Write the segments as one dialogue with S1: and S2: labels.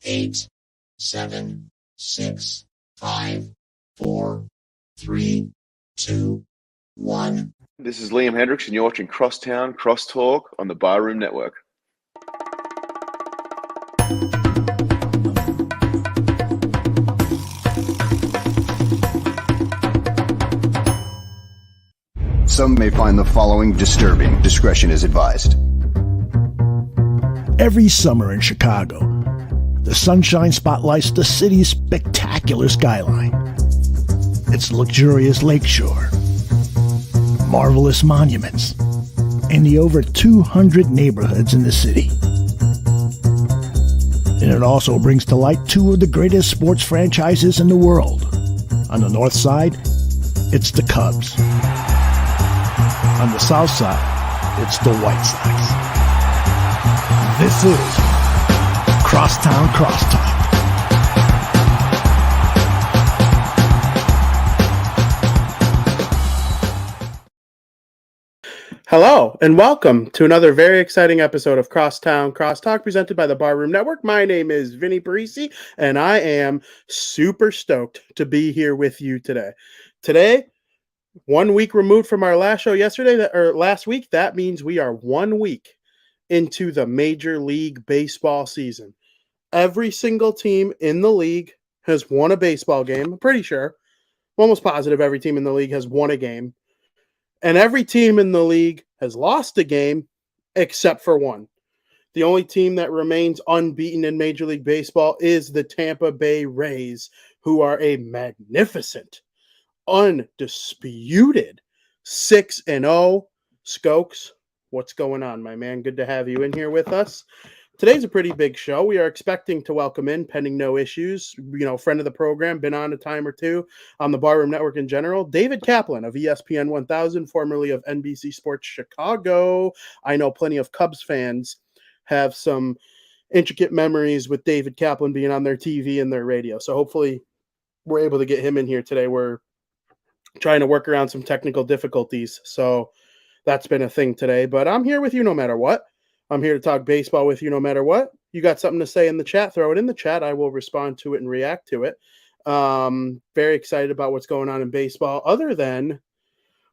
S1: 8, 7, 6, 5, 4, 3, 2, 1.
S2: This is Liam Hendricks, and you're watching Crosstown Crosstalk on the Barroom Network.
S3: Some may find the following disturbing. Discretion is advised.
S4: Every summer in Chicago, the sunshine spotlights the city's spectacular skyline. Its luxurious lakeshore, marvelous monuments, and the over 200 neighborhoods in the city. And it also brings to light two of the greatest sports franchises in the world. On the north side, it's the Cubs. On the south side, it's the White Sox. This is Crosstown Crosstalk.
S5: Hello, and welcome to another very exciting episode of Crosstown Crosstalk presented by the Barroom Network. My name is Vinnie Parise, and I am super stoked to be here with you today. Today, 1 week removed from our last show last week, that means we are 1 week into the Major League Baseball season. Every single team in the league has won a baseball game. I'm pretty sure. I'm almost positive every team in the league has won a game. And every team in the league has lost a game except for one. The only team that remains unbeaten in Major League Baseball is the Tampa Bay Rays, who are a magnificent, undisputed 6-0. Skokes, what's going on, my man? Good to have you in here with us. Today's a pretty big show. We are expecting to welcome in, pending no issues, friend of the program, been on a time or two on the Barroom Network in general, David Kaplan of ESPN 1000, formerly of NBC Sports Chicago. I know plenty of Cubs fans have some intricate memories with David Kaplan being on their TV and their radio. So hopefully we're able to get him in here today. We're trying to work around some technical difficulties. So that's been a thing today, but I'm here with you no matter what. I'm here to talk baseball with you no matter what. You got something to say in the chat, throw it in the chat. I will respond to it and react to it. Very excited about what's going on in baseball, other than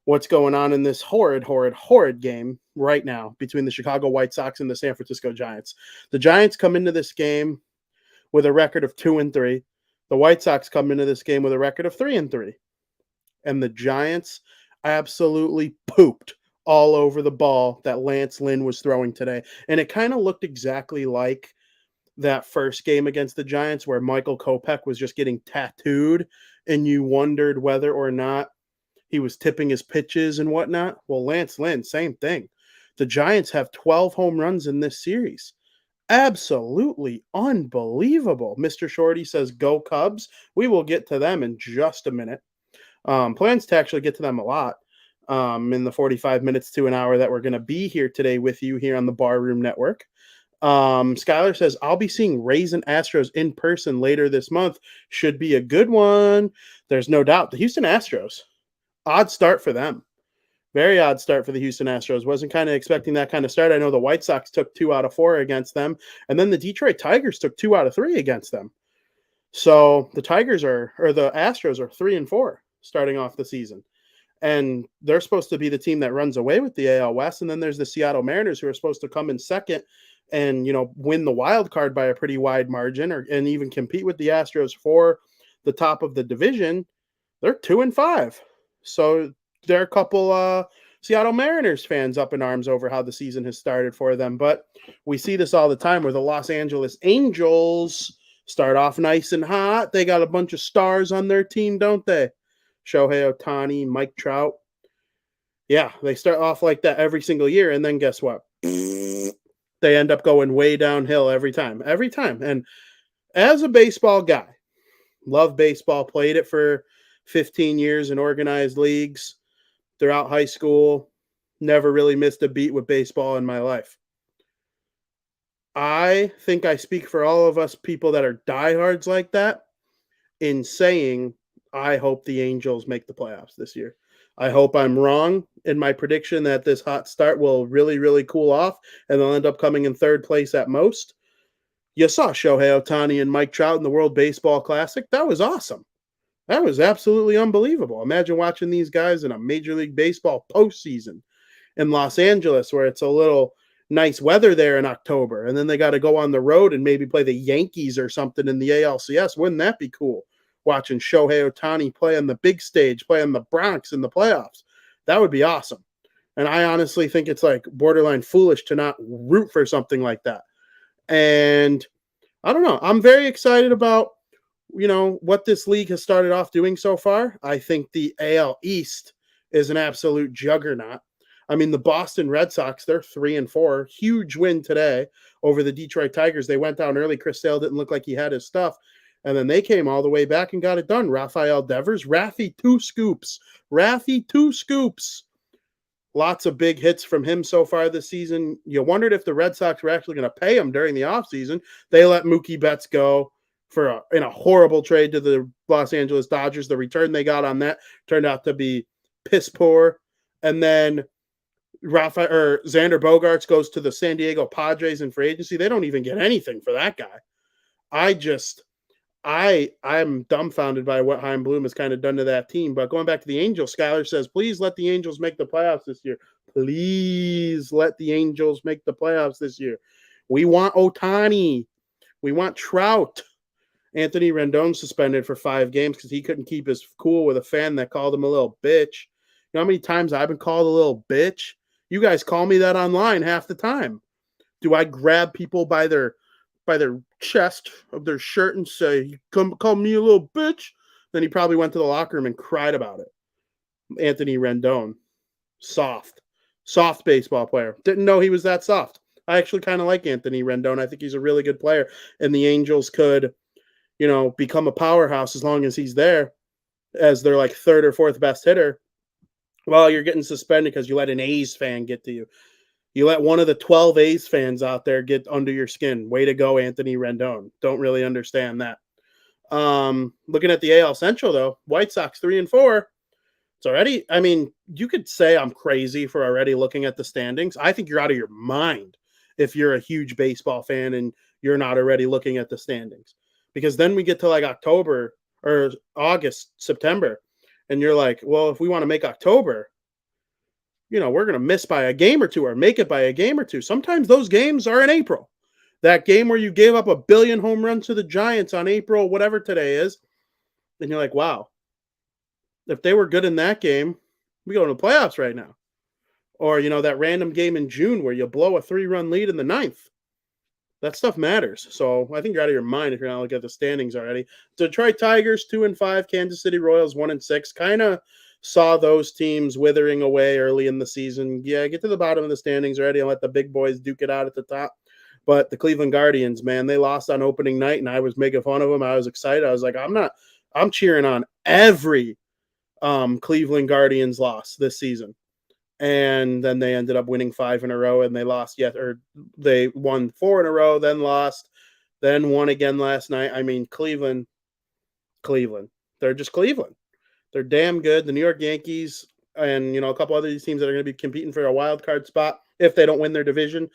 S5: what's going on in this horrid game right now between the Chicago White Sox and the San Francisco Giants. The Giants come into this game with a record of 2-3. The White Sox come into this game with a record of 3-3. And the Giants absolutely pooped all over the ball that Lance Lynn was throwing today. And it kind of looked exactly like that first game against the Giants where Michael Kopech was just getting tattooed and you wondered whether or not he was tipping his pitches and whatnot. Well, Lance Lynn, same thing. The Giants have 12 home runs in this series. Absolutely unbelievable. Mr. Shorty says, go Cubs. We will get to them in just a minute. Plans to actually get to them a lot. In the 45 minutes to an hour that we're going to be here today with you here on the Barroom Network. Skylar says, I'll be seeing Rays and Astros in person later this month. Should be a good one. There's no doubt. The Houston Astros, odd start for them. Very odd start for the Houston Astros. Wasn't kind of expecting that kind of start. I know the White Sox took 2 out of 4 against them, and then the Detroit Tigers took 2 out of 3 against them. So the the Astros are 3-4 starting off the season. And they're supposed to be the team that runs away with the AL West. And then there's the Seattle Mariners, who are supposed to come in second and, win the wild card by a pretty wide margin and even compete with the Astros for the top of the division. They're 2-5. So there are a couple Seattle Mariners fans up in arms over how the season has started for them. But we see this all the time where the Los Angeles Angels start off nice and hot. They got a bunch of stars on their team, don't they? Shohei Ohtani, Mike Trout. Yeah, they start off like that every single year, and then guess what? They end up going way downhill every time. And as a baseball guy, love baseball, played it for 15 years in organized leagues throughout high school, never really missed a beat with baseball in my life. I think I speak for all of us people that are diehards like that in saying I hope the Angels make the playoffs this year. I hope I'm wrong in my prediction that this hot start will really, really cool off and they'll end up coming in third place at most. You saw Shohei Ohtani and Mike Trout in the World Baseball Classic. That was awesome. That was absolutely unbelievable. Imagine watching these guys in a Major League Baseball postseason in Los Angeles, where it's a little nice weather there in October, and then they got to go on the road and maybe play the Yankees or something in the ALCS. Wouldn't that be cool? Watching Shohei Ohtani play on the big stage, play on the Bronx in the playoffs. That would be awesome. And I honestly think it's like borderline foolish to not root for something like that. And I don't know. I'm very excited about, what this league has started off doing so far. I think the AL East is an absolute juggernaut. I mean, the Boston Red Sox, they're 3-4. Huge win today over the Detroit Tigers. They went down early. Chris Sale didn't look like he had his stuff. And then they came all the way back and got it done. Rafael Devers, Raffy, 2 scoops. Raffy, 2 scoops. Lots of big hits from him so far this season. You wondered if the Red Sox were actually going to pay him during the offseason. They let Mookie Betts go in a horrible trade to the Los Angeles Dodgers. The return they got on that turned out to be piss poor. And then Xander Bogaerts goes to the San Diego Padres in free agency. They don't even get anything for that guy. I'm dumbfounded by what Chaim Bloom has kind of done to that team. But going back to the Angels, Skyler says, please let the Angels make the playoffs this year. Please let the Angels make the playoffs this year. We want Ohtani. We want Trout. Anthony Rendon suspended for 5 games because he couldn't keep his cool with a fan that called him a little bitch. You know how many times I've been called a little bitch? You guys call me that online half the time. Do I grab people by their chest of their shirt and say, "Come call me a little bitch"? Then he probably went to the locker room and cried about it. Anthony Rendon, soft baseball player. Didn't know he was that soft. I actually kind of like Anthony Rendon. I think he's a really good player, and the Angels could, become a powerhouse as long as he's there as their like 3rd or 4th best hitter. Well, you're getting suspended because you let an A's fan get to you. You let one of the 12 A's fans out there get under your skin. Way to go, Anthony Rendon. Don't really understand that. Looking at the AL Central, though, White Sox 3-4. It's already, you could say I'm crazy for already looking at the standings. I think you're out of your mind if you're a huge baseball fan and you're not already looking at the standings. Because then we get to like October or August, September, and you're like, well, if we want to make October, we're going to miss by a game or two or make it by a game or two. Sometimes those games are in April. That game where you gave up 1 billion home runs to the Giants on April, whatever today is, and you're like, wow, if they were good in that game, we go to the playoffs right now. Or, that random game in June where you blow a 3-run lead in the 9th. That stuff matters. So I think you're out of your mind if you're not looking at the standings already. Detroit Tigers 2-5, Kansas City Royals 1-6. Kind of saw those teams withering away early in the season. Yeah, get to the bottom of the standings already and let the big boys duke it out at the top. But the Cleveland Guardians, man, they lost on opening night, and I was making fun of them. I was excited. I was like, I'm cheering on every Cleveland Guardians loss this season. And then they ended up winning 5 in a row, and they they won 4 in a row, then lost, then won again last night. Cleveland. They're just Cleveland. They're damn good. The New York Yankees and, a couple other teams that are going to be competing for a wild card spot if they don't win their division.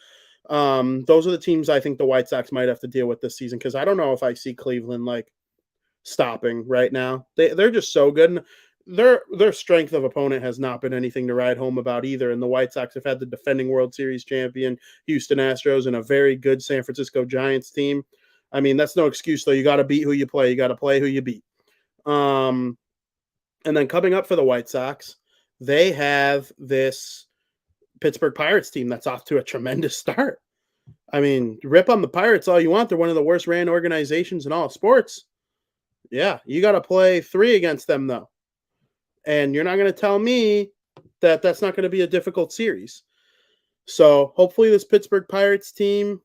S5: Those are the teams I think the White Sox might have to deal with this season, because I don't know if I see Cleveland like stopping right now. They're just so good. And their strength of opponent has not been anything to write home about either. And the White Sox have had the defending World Series champion Houston Astros and a very good San Francisco Giants team. That's no excuse, though. You got to beat who you play. You got to play who you beat. And then coming up for the White Sox, they have this Pittsburgh Pirates team that's off to a tremendous start. Rip on the Pirates all you want. They're one of the worst ran organizations in all sports. Yeah, you got to play 3 against them, though. And you're not going to tell me that that's not going to be a difficult series. So hopefully this Pittsburgh Pirates team,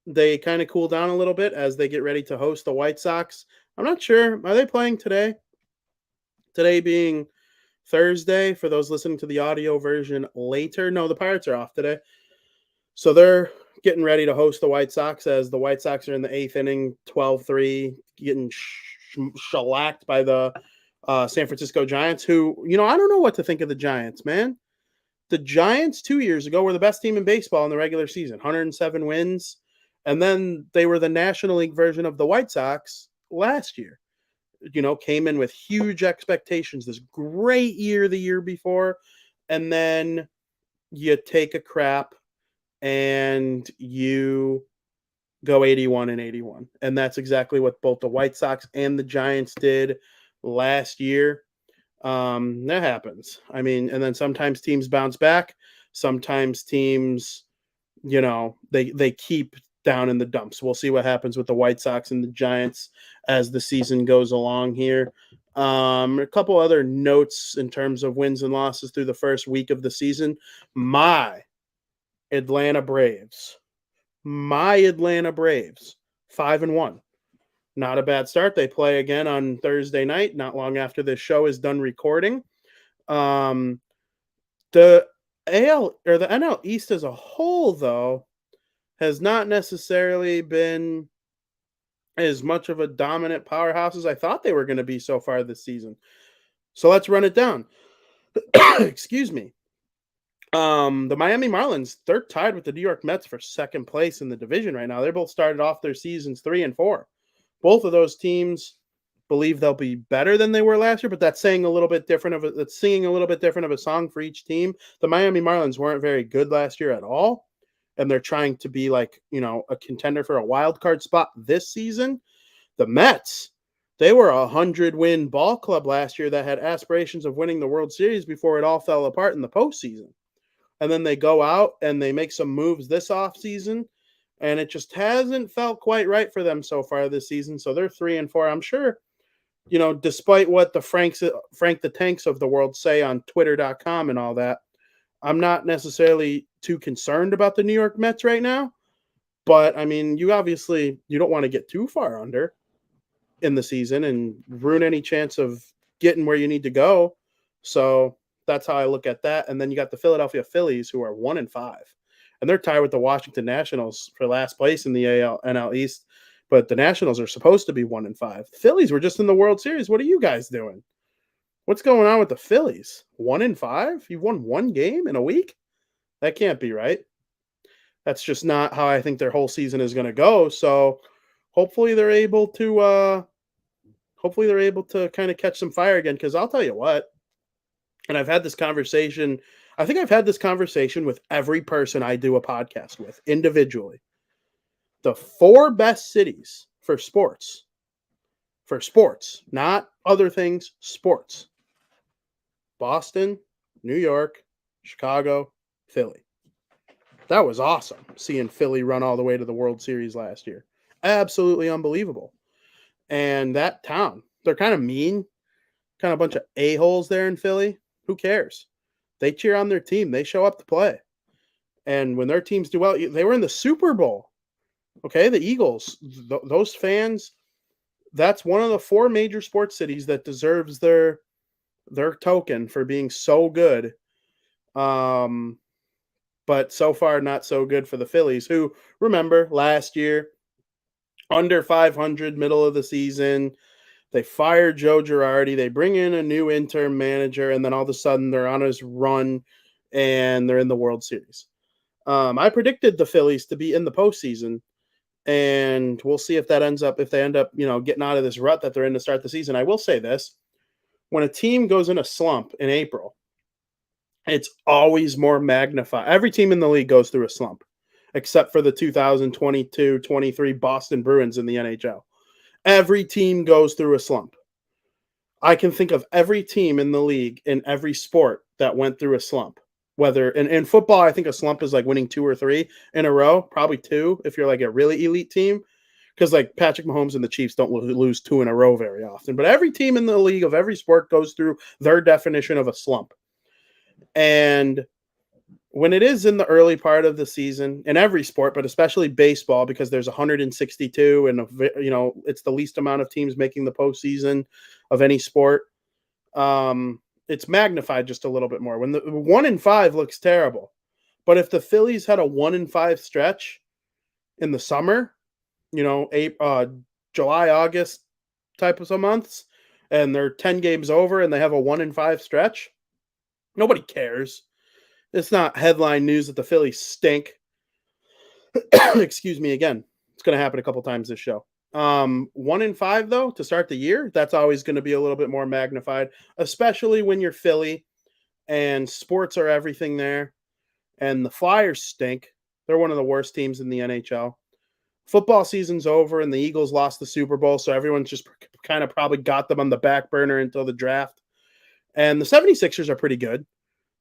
S5: they kind of cool down a little bit as they get ready to host the White Sox. I'm not sure. Are they playing today? Today being Thursday, for those listening to the audio version later. No, the Pirates are off today. So they're getting ready to host the White Sox as the White Sox are in the 8th inning, 12-3, getting shellacked by the San Francisco Giants, who, I don't know what to think of the Giants, man. The Giants 2 years ago were the best team in baseball in the regular season, 107 wins. And then they were the National League version of the White Sox last year. Came in with huge expectations, this great year the year before, and then you take a crap and you go 81-81. And that's exactly what both the White Sox and the Giants did last year. That happens. I mean, and then sometimes teams bounce back. Sometimes teams, they keep down in the dumps. We'll see what happens with the White Sox and the Giants as the season goes along here. A couple other notes in terms of wins and losses through the first week of the season. My Atlanta Braves, 5-1. Not a bad start. They play again on Thursday night, not long after this show is done recording. The AL or the NL East as a whole, though, has not necessarily been as much of a dominant powerhouse as I thought they were going to be so far this season. So let's run it down. Excuse me. The Miami Marlins, they're tied with the New York Mets for second place in the division right now. They both started off their seasons 3-4. Both of those teams believe they'll be better than they were last year, but that's singing a little bit different of a song for each team. The Miami Marlins weren't very good last year at all, and they're trying to be like, a contender for a wild card spot this season. The Mets, they were a 100-win ball club last year that had aspirations of winning the World Series before it all fell apart in the postseason. And then they go out and they make some moves this offseason, and it just hasn't felt quite right for them so far this season. So they're 3-4. I'm sure, despite what the Frank the Tanks of the world say on Twitter.com and all that, I'm not necessarily too concerned about the New York Mets right now. But, I mean, you don't want to get too far under in the season and ruin any chance of getting where you need to go. So that's how I look at that. And then you got the Philadelphia Phillies, who are 1-5. And they're tied with the Washington Nationals for last place in the NL East. But the Nationals are supposed to be 1-5. The Phillies were just in the World Series. What are you guys doing? What's going on with the Phillies? 1-5? You've won one game in a week? That can't be right. That's just not how I think their whole season is going to go. So hopefully they're able to kind of catch some fire again. Because I'll tell you what, and I've had this conversation. I think I've had this conversation with every person I do a podcast with individually. The 4 best cities for sports, not other things, sports. Boston, New York, Chicago, Philly. That was awesome, seeing Philly run all the way to the World Series last year. Absolutely unbelievable. And that town, they're kind of mean, kind of a bunch of a-holes there in Philly. Who cares? They cheer on their team. They show up to play. And when their teams do well, they were in the Super Bowl. Okay, the Eagles, those fans, that's one of the 4 major sports cities that deserves their token for being so good. But so far, not so good for the Phillies, who, remember, last year, under 500, middle of the season, they fire Joe Girardi. They bring in a new interim manager, and then all of a sudden they're on his run, and they're in the World Series. I predicted the Phillies to be in the postseason, and we'll see if they end up, getting out of this rut that they're in to start the season. I will say this: when a team goes in a slump in April, it's always more magnified. Every team in the league goes through a slump, except for the 2022-23 Boston Bruins in the NHL. Every team goes through a slump. I can think of every team in the league in every sport that went through a slump. Whether in football, I think a slump is like winning 2 or 3 in a row, probably 2 if you're like a really elite team. Because like Patrick Mahomes and the Chiefs don't lose 2 in a row very often. But every team in the league of every sport goes through their definition of a slump. And when it is in the early part of the season, in every sport, but especially baseball, because there's 162 and, it's the least amount of teams making the postseason of any sport, it's magnified just a little bit more. When the 1-5 looks terrible. But if the Phillies had a 1-5 stretch in the summer, July, August type of some months, and they're 10 games over and they have a 1-5 stretch, nobody cares. It's not headline news that the Phillies stink. Excuse me again. going to happen a couple times this show. 1-5 though to start the year. That's always going to be a little bit more magnified, especially when you're Philly and sports are everything there. And the Flyers stink. They're one of the worst teams in the NHL. Football season's over and the Eagles lost the Super Bowl, so everyone's just kind of probably got them on the back burner until the draft. And the 76ers are pretty good.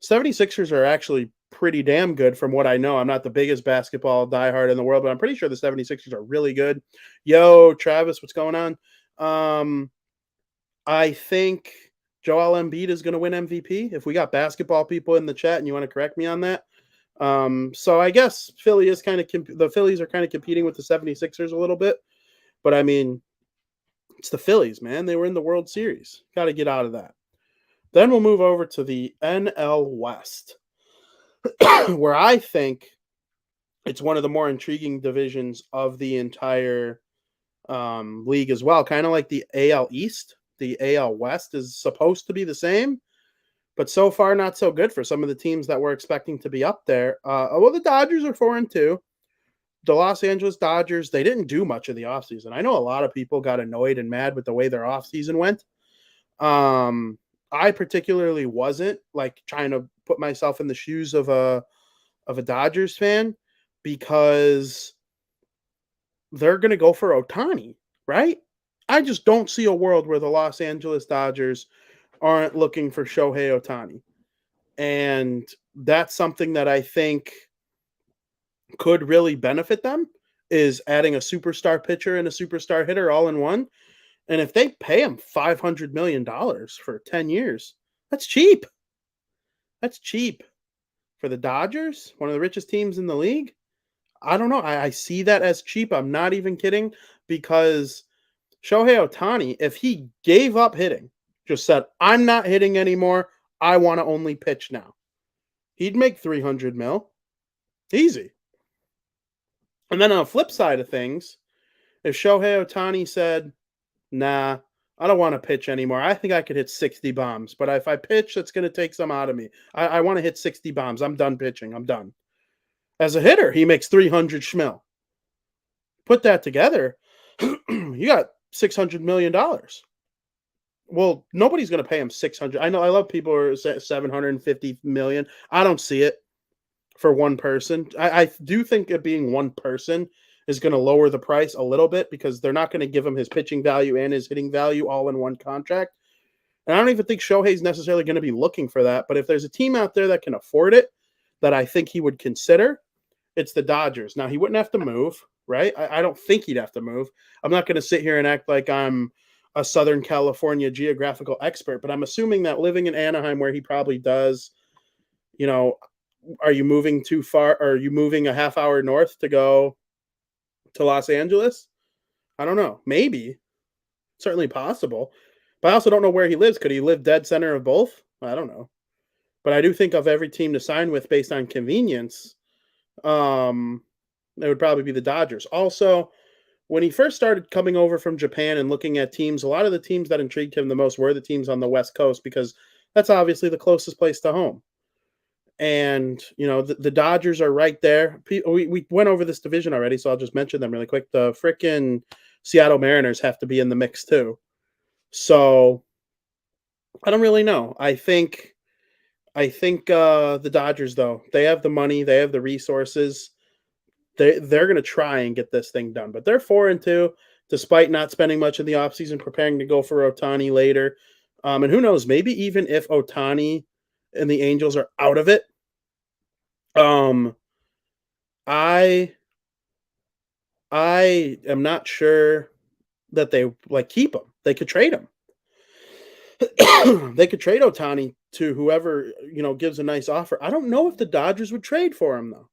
S5: 76ers are actually pretty damn good from what I know. I'm not the biggest basketball diehard in the world, but I'm pretty sure the 76ers are really good. Yo, Travis, what's going on? I think Joel Embiid is going to win MVP. If we got basketball people in the chat and you want to correct me on that. So I guess Philly is the Phillies are kind of competing with the 76ers a little bit. But I mean, it's the Phillies, man. They were in the World Series. Got to get out of that. Then we'll move over to the NL West, where I think it's one of the more intriguing divisions of the entire league as well. Kind of like the AL East. The AL West is supposed to be the same, but so far not so good for some of the teams that we're expecting to be up there. Well, the Dodgers are 4-2. The Los Angeles Dodgers, they didn't do much of the offseason. I know a lot of people got annoyed and mad with the way their offseason went. I particularly wasn't, like, trying to put myself in the shoes of a Dodgers fan, because they're going to go for Ohtani, right? I just don't see a world where the Los Angeles Dodgers aren't looking for Shohei Ohtani. And that's something that I think could really benefit them, is adding a superstar pitcher and a superstar hitter all in one. And if they pay him $500 million for 10 years, that's cheap. That's cheap for the Dodgers, one of the richest teams in the league. I don't know. I see that as cheap. I'm not even kidding, because Shohei Ohtani, if he gave up hitting, just said, I'm not hitting anymore, I want to only pitch now, he'd make $300 million. Easy. And then on the flip side of things, if Shohei Ohtani said, nah, I don't want to pitch anymore, I think I could hit 60 bombs, but if I pitch, that's going to take some out of me. I want to hit 60 bombs. I'm done pitching. I'm done. As a hitter, he makes $300 schmil. Put that together, you got $600 million. Well, nobody's going to pay him 600. I know, I love people who are saying 750 million. I don't see it for one person. I do think it being one person is going to lower the price a little bit, because they're not going to give him his pitching value and his hitting value all in one contract. And I don't even think Shohei's necessarily going to be looking for that. But if there's a team out there that can afford it, that I think he would consider, it's the Dodgers. Now, he wouldn't have to move, right? I don't think he'd have to move. I'm not going to sit here and act like I'm a Southern California geographical expert, but I'm assuming that living in Anaheim, where he probably does, you know, are you moving too far? Are you moving a half hour north to go to Los Angeles? I don't know. Maybe. Certainly possible. But I also don't know where he lives. Could he live dead center of both? I don't know. But I do think of every team to sign with based on convenience, it would probably be the Dodgers. Also, when he first started coming over from Japan and looking at teams, a lot of the teams that intrigued him the most were the teams on the West Coast, because that's obviously the closest place to home. And, you know, the Dodgers are right there. We went over this division already, so I'll just mention them really quick. The frickin' Seattle Mariners have to be in the mix too. So I don't really know. I think the Dodgers, though, they have the money, they have the resources. They're going to try and get this thing done. But they're 4-2, despite not spending much in the offseason preparing to go for Ohtani later. And who knows, maybe even if Ohtani and the Angels are out of it, I am not sure that they keep him. They could trade him. They could trade Ohtani to whoever, gives a nice offer. I don't know if the Dodgers would trade for him, though.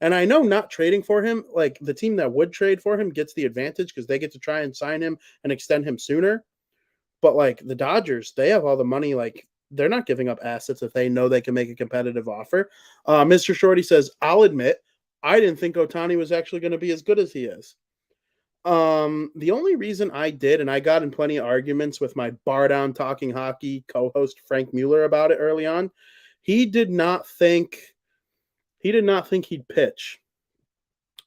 S5: And I know not trading for him, like the team that would trade for him gets the advantage because they get to try and sign him and extend him sooner. But like the Dodgers, they have all the money. Like they're not giving up assets if they know they can make a competitive offer. Mr. Shorty says, I'll admit, I didn't think Ohtani was actually going to be as good as he is. The only reason I did, and I got in plenty of arguments with my bar down talking hockey co-host Frank Mueller about it early on. He did not think he'd pitch.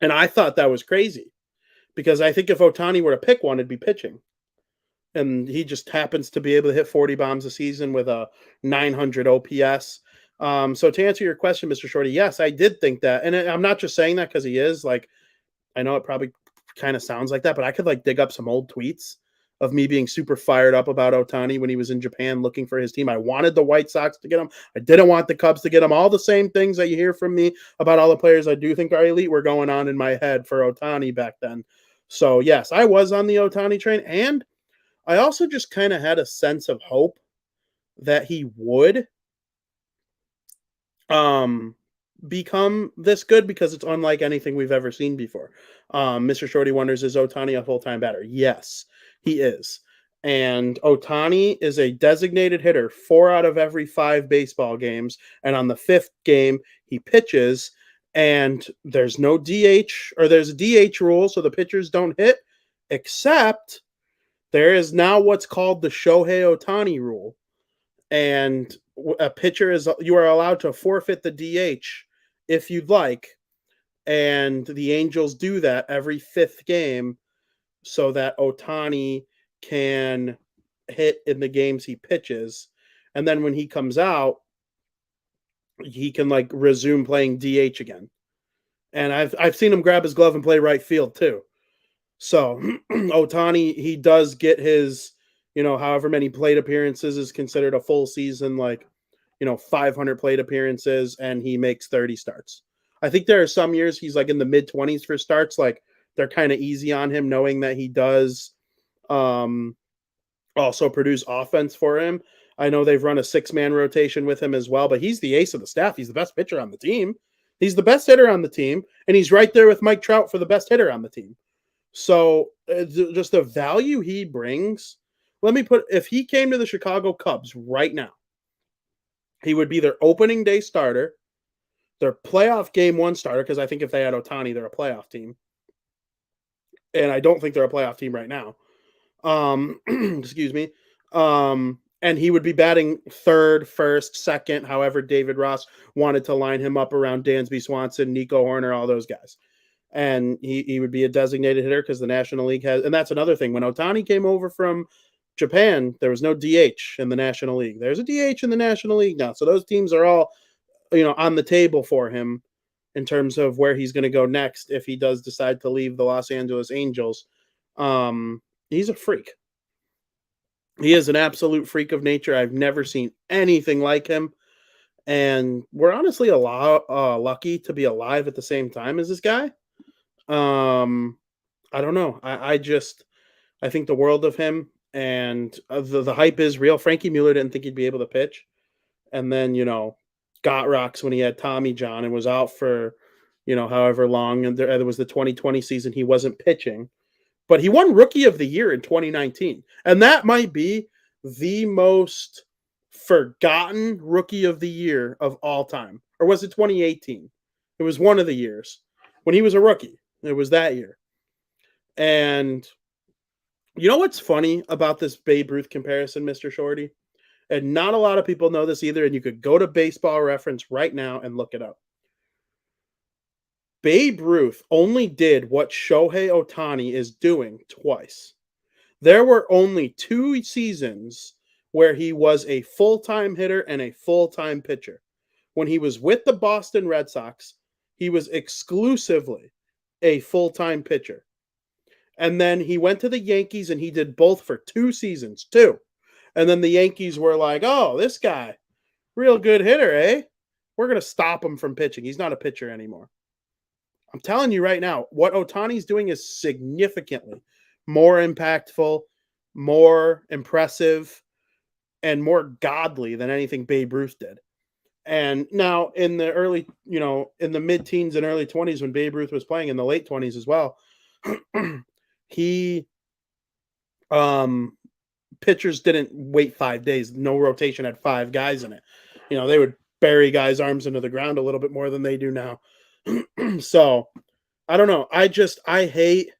S5: And I thought that was crazy because I think if Ohtani were to pick one, it'd be pitching. And he just happens to be able to hit 40 bombs a season with a 900 OPS. So to answer your question, Mr. Shorty, yes, I did think that. And I'm not just saying that because he is. Like, I know it probably kind of sounds like that, but I could like dig up some old tweets of me being super fired up about Ohtani when he was in Japan looking for his team. I wanted the White Sox to get him. I didn't want the Cubs to get him. All the same things that you hear from me about all the players I do think are elite were going on in my head for Ohtani back then. So, yes, I was on the Ohtani train. And I also just kind of had a sense of hope that he would become this good because it's unlike anything we've ever seen before. Mr. Shorty wonders, is Ohtani a full-time batter? Yes, he is. And Ohtani is a designated hitter 4 out of every 5 baseball games. And on the 5th game, he pitches, and there's no DH, or there's a DH rule, so the pitchers don't hit, except there is now what's called the Shohei Ohtani rule. And a pitcher you are allowed to forfeit the DH if you'd like. And the Angels do that every 5th game so that Ohtani can hit in the games he pitches. And then when he comes out, he can like resume playing DH again. And I've seen him grab his glove and play right field too. So Ohtani, he does get his, however many plate appearances is considered a full season, like, 500 plate appearances, and he makes 30 starts. I think there are some years he's like in the mid 20s for starts. Like they're kind of easy on him, knowing that he does also produce offense for him. I know they've run a 6-man rotation with him as well, but he's the ace of the staff. He's the best pitcher on the team. He's the best hitter on the team, and he's right there with Mike Trout for the best hitter on the team. So just the value he brings. If he came to the Chicago Cubs right now, he would be their opening day starter, their playoff game 1 starter, because I think if they had Ohtani, they're a playoff team. And I don't think they're a playoff team right now. Excuse me. And he would be batting 3rd, 1st, 2nd, however David Ross wanted to line him up around Dansby Swanson, Nico Horner, all those guys. And he would be a designated hitter because the National League has, and that's another thing. When Ohtani came over from Japan, there was no DH in the National League. There's a DH in the National League now. So those teams are all, on the table for him in terms of where he's going to go next if he does decide to leave the Los Angeles Angels. He's a freak. He is an absolute freak of nature. I've never seen anything like him. And we're honestly lucky to be alive at the same time as this guy. I don't know. I think the world of him, and the hype is real. Frankie Mueller didn't think he'd be able to pitch. And then, got rocks when he had Tommy John and was out for, however long. And there was the 2020 season. He wasn't pitching, but he won Rookie of the Year in 2019. And that might be the most forgotten Rookie of the Year of all time. Or was it 2018? It was one of the years when he was a rookie. It was that year. And you know what's funny about this Babe Ruth comparison, Mr. Shorty? And not a lot of people know this either, and you could go to Baseball Reference right now and look it up. Babe Ruth only did what Shohei Ohtani is doing twice. There were only 2 seasons where he was a full-time hitter and a full-time pitcher. When he was with the Boston Red Sox, he was exclusively a full-time pitcher. And then he went to the Yankees and he did both for 2 seasons, too. And then the Yankees were like, oh, this guy, real good hitter, eh? We're going to stop him from pitching. He's not a pitcher anymore. I'm telling you right now, what Ohtani's doing is significantly more impactful, more impressive, and more godly than anything Babe Ruth did. And now in the early, in the mid-teens and early 20s when Babe Ruth was playing, in the late 20s as well, pitchers didn't wait 5 days. No rotation had 5 guys in it. They would bury guys' arms into the ground a little bit more than they do now. So I don't know. I hate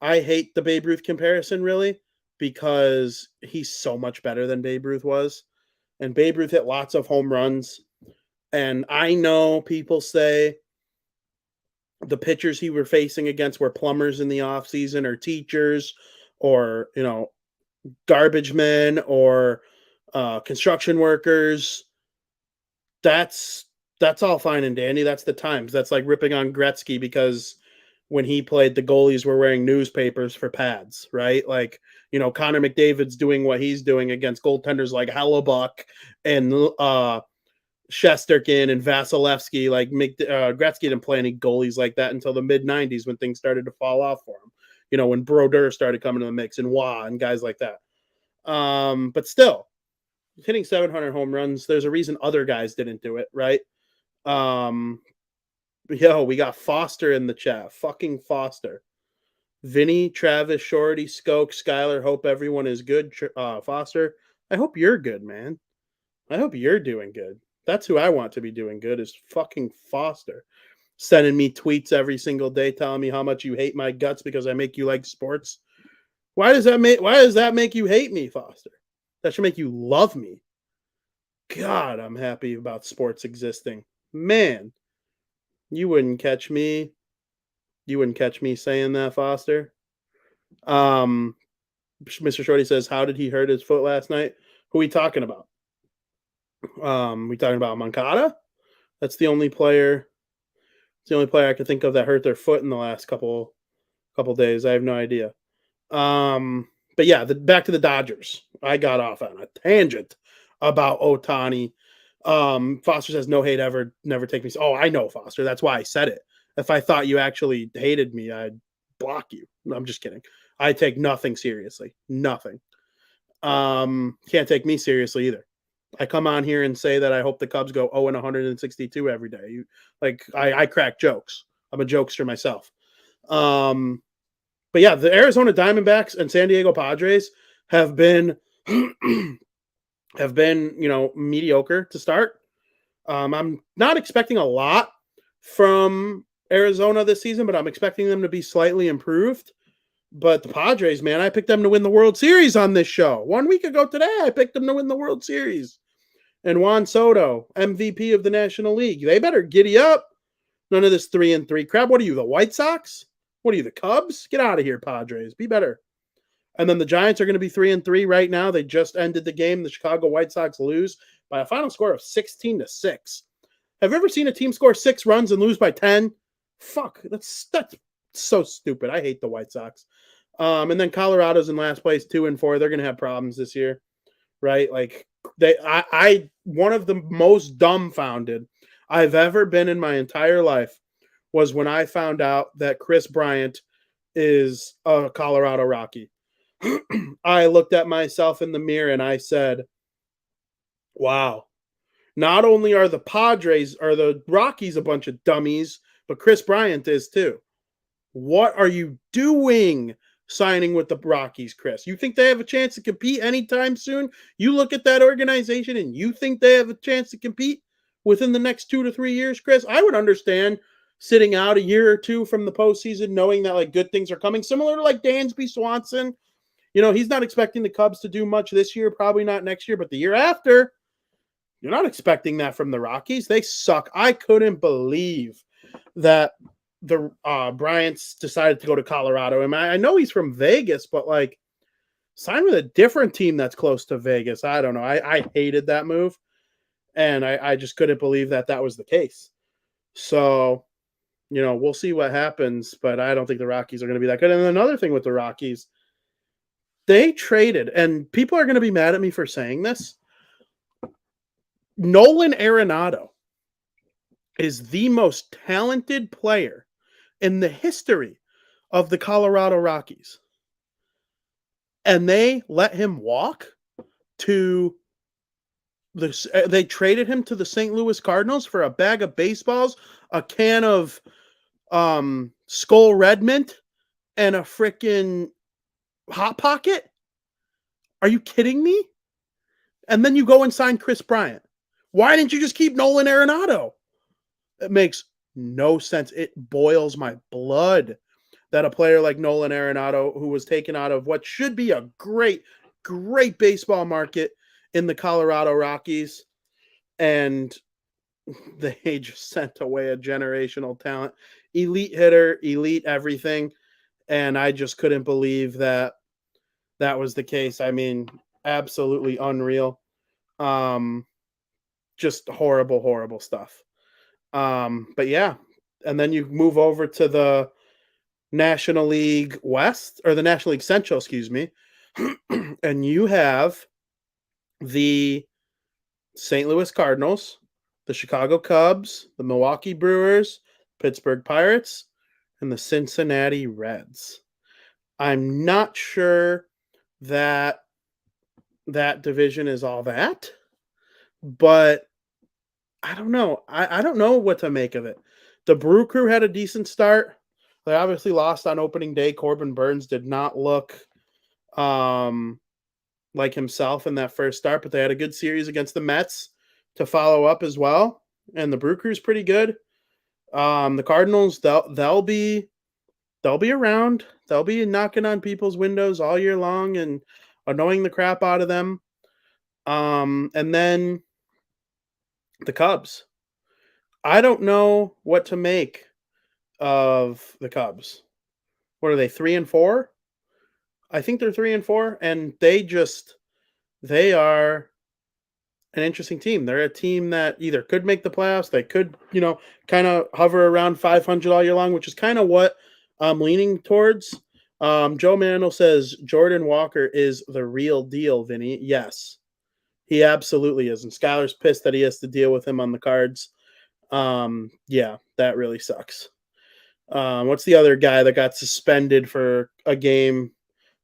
S5: the Babe Ruth comparison, really, because he's so much better than Babe Ruth was. And Babe Ruth hit lots of home runs. And I know people say, the pitchers he were facing against were plumbers in the offseason or teachers or, garbage men or construction workers. That's all fine and dandy. That's the times. That's like ripping on Gretzky because when he played, the goalies were wearing newspapers for pads, right? Like, Connor McDavid's doing what he's doing against goaltenders like Hellebuck and Shesterkin and Vasilevsky. Like Gretzky didn't play any goalies like that until the mid-90s when things started to fall off for him. When Brodeur started coming to the mix and Wah and guys like that. But still, hitting 700 home runs, there's a reason other guys didn't do it, right? We got Foster in the chat. Fucking Foster. Vinny, Travis, Shorty, Skoke, Skylar, hope everyone is good. Foster, I hope you're good, man. I hope you're doing good. That's who I want to be doing good, is fucking Foster. Sending me tweets every single day telling me how much you hate my guts because I make you like sports. Why does that make you hate me, Foster? That should make you love me. God, I'm happy about sports existing. Man, you wouldn't catch me. You wouldn't catch me saying that, Foster. Mr. Shorty says, how did he hurt his foot last night? Who are we talking about? We talking about Moncada? That's the only player. It's the only player I could think of that hurt their foot in the last couple days. I have no idea. But yeah, back to the Dodgers. I got off on a tangent about Ohtani. Foster says, no hate ever, never take me. Oh, I know, Foster. That's why I said it. If I thought you actually hated me, I'd block you. No, I'm just kidding. I take nothing seriously. Nothing. Can't take me seriously either. I come on here and say that I hope the Cubs go 0-162 every day. I crack jokes. I'm a jokester myself. But yeah, the Arizona Diamondbacks and San Diego Padres have been mediocre to start. I'm not expecting a lot from Arizona this season, but I'm expecting them to be slightly improved. But the Padres, man, I picked them to win the World Series on this show. 1 week ago today, I picked them to win the World Series. And Juan Soto, MVP of the National League. They better giddy up. None of this 3-3 crap. What are you, the White Sox? What are you, the Cubs? Get out of here, Padres. Be better. And then the Giants are going to be 3-3 right now. They just ended the game. The Chicago White Sox lose by a final score of 16-6. Have you ever seen a team score 6 runs and lose by 10? Fuck, that's so stupid. I hate the White Sox. And then Colorado's in last place, 2-4. They're going to have problems this year, right? Like one of the most dumbfounded I've ever been in my entire life was when I found out that Chris Bryant is a Colorado Rocky. I looked at myself in the mirror and I said, wow, not only are the Rockies a bunch of dummies, but Chris Bryant is too. What are you doing signing with the Rockies, Chris? You think they have a chance to compete anytime soon? You look at that organization and you think they have a chance to compete within the next 2 to 3 years, Chris? I would understand sitting out a year or two from the postseason, knowing that like good things are coming, similar to like Dansby Swanson. He's not expecting the Cubs to do much this year, probably not next year, but the year after, you're not expecting that from the Rockies. They suck. I couldn't believe that the Bryants decided to go to Colorado. And I know he's from Vegas, but like sign with a different team that's close to Vegas. I don't know. I hated that move. And I just couldn't believe that was the case. So, we'll see what happens, but I don't think the Rockies are going to be that good. And another thing with the Rockies, they traded, and people are going to be mad at me for saying this. Nolan Arenado is the most talented player in the history of the Colorado Rockies. And they let him walk to they traded him to the St. Louis Cardinals for a bag of baseballs, a can of Skull Red Mint, and a freaking Hot Pocket? Are you kidding me? And then you go and sign Chris Bryant. Why didn't you just keep Nolan Arenado? It makes no sense. It boils my blood that a player like Nolan Arenado, who was taken out of what should be a great, great baseball market in the Colorado Rockies, and they just sent away a generational talent. elite hitter, elite everything. And I just couldn't believe that was the case. I mean, absolutely unreal. Just horrible, horrible stuff. But yeah. And then you move over to the National League West, or the National League Central, excuse me. And you have the St. Louis Cardinals, the Chicago Cubs, the Milwaukee Brewers, Pittsburgh Pirates, and the Cincinnati Reds. I'm not sure that division is all that, but I don't know. I don't know what to make of it. The Brew Crew had a decent start. They obviously lost on opening day. Corbin Burns did not look like himself in that first start, but they had a good series against the Mets to follow up as well. And the Brew Crew's pretty good. The Cardinals, they'll be around. They'll be knocking on people's windows all year long and annoying the crap out of them. And then the Cubs. I don't know what to make of the Cubs. What are they, 3-4? I think they're 3-4, and they are an interesting team. They're a team that either could make the playoffs, they could, kind of hover around 500 all year long, which is kind of what I'm leaning towards. Joe Mandel says Jordan Walker is the real deal, Vinny. Yes, he absolutely is. And Skylar's pissed that he has to deal with him on the Cards. Yeah, that really sucks. What's the other guy that got suspended for a game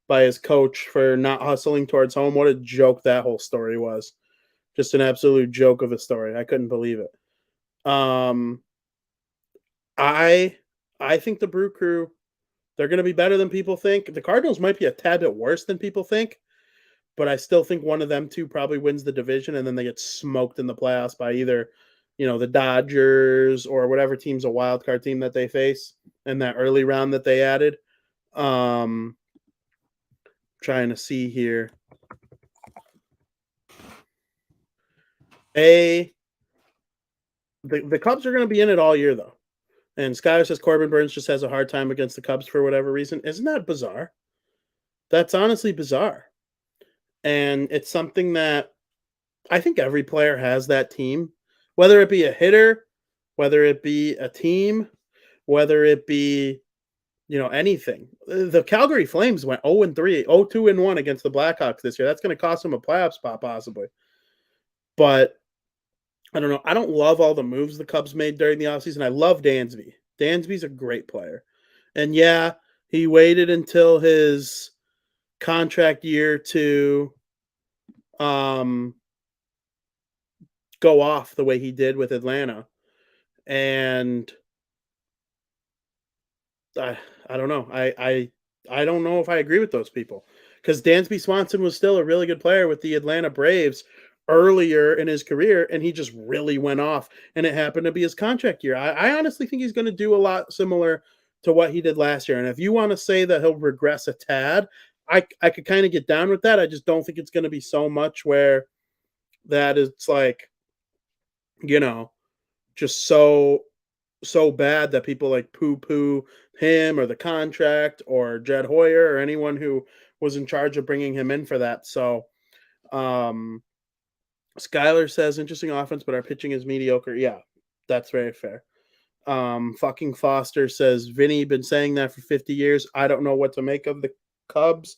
S5: by his coach for not hustling towards home? What a joke that whole story was. Just an absolute joke of a story. I couldn't believe it. I think the Brew Crew, they're going to be better than people think. The Cardinals might be a tad bit worse than people think, but I still think one of them two probably wins the division, and then they get smoked in the playoffs by either, the Dodgers or whatever team's a wild card team that they face in that early round that they added. Trying to see here. The Cubs are going to be in it all year, though. And Skyler says Corbin Burns just has a hard time against the Cubs for whatever reason. Isn't that bizarre? That's honestly bizarre. And it's something that I think every player has that team, whether it be a hitter, whether it be a team, whether it be, anything. The Calgary Flames went 0-3, 0-2-1 against the Blackhawks this year. That's going to cost them a playoff spot possibly. But I don't know. I don't love all the moves the Cubs made during the offseason. I love Dansby. Dansby's a great player. And yeah, he waited until his contract year to go off the way he did with Atlanta. And I don't know. I don't know if I agree with those people. Because Dansby Swanson was still a really good player with the Atlanta Braves earlier in his career, and he just really went off, and it happened to be his contract year. I honestly think he's going to do a lot similar to what he did last year. And if you want to say that he'll regress a tad, I could kind of get down with that. I just don't think it's going to be so much where that it's like, just so bad that people like poo-poo him or the contract or Jed Hoyer or anyone who was in charge of bringing him in for that. So, Skyler says interesting offense, but our pitching is mediocre. Yeah, that's very fair. Fucking Foster says Vinny been saying that for 50 years. I don't know what to make of the Cubs.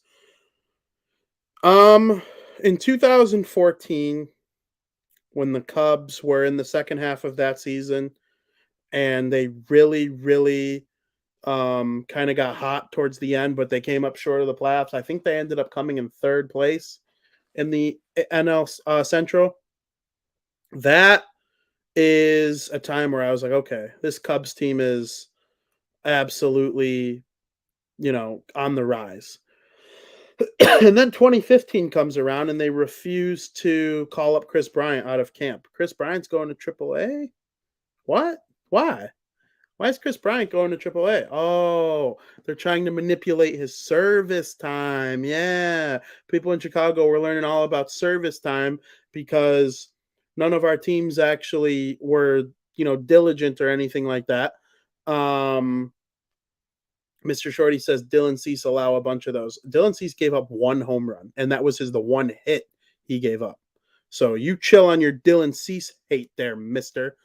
S5: In 2014, when the Cubs were in the second half of that season, and they really, really kind of got hot towards the end, but they came up short of the playoffs. I think they ended up coming in third place in the NL Central. That is a time where I was like, okay, this Cubs team is absolutely, on the rise. And then 2015 comes around and they refuse to call up Chris Bryant out of camp. Chris Bryant's going to AAA? What? Why? Why is Chris Bryant going to AAA? Oh, they're trying to manipulate his service time. Yeah. People in Chicago were learning all about service time because none of our teams actually were, diligent or anything like that. Mr. Shorty says Dylan Cease allow a bunch of those. Dylan Cease gave up one home run, and that was the one hit he gave up. So you chill on your Dylan Cease hate there, mister.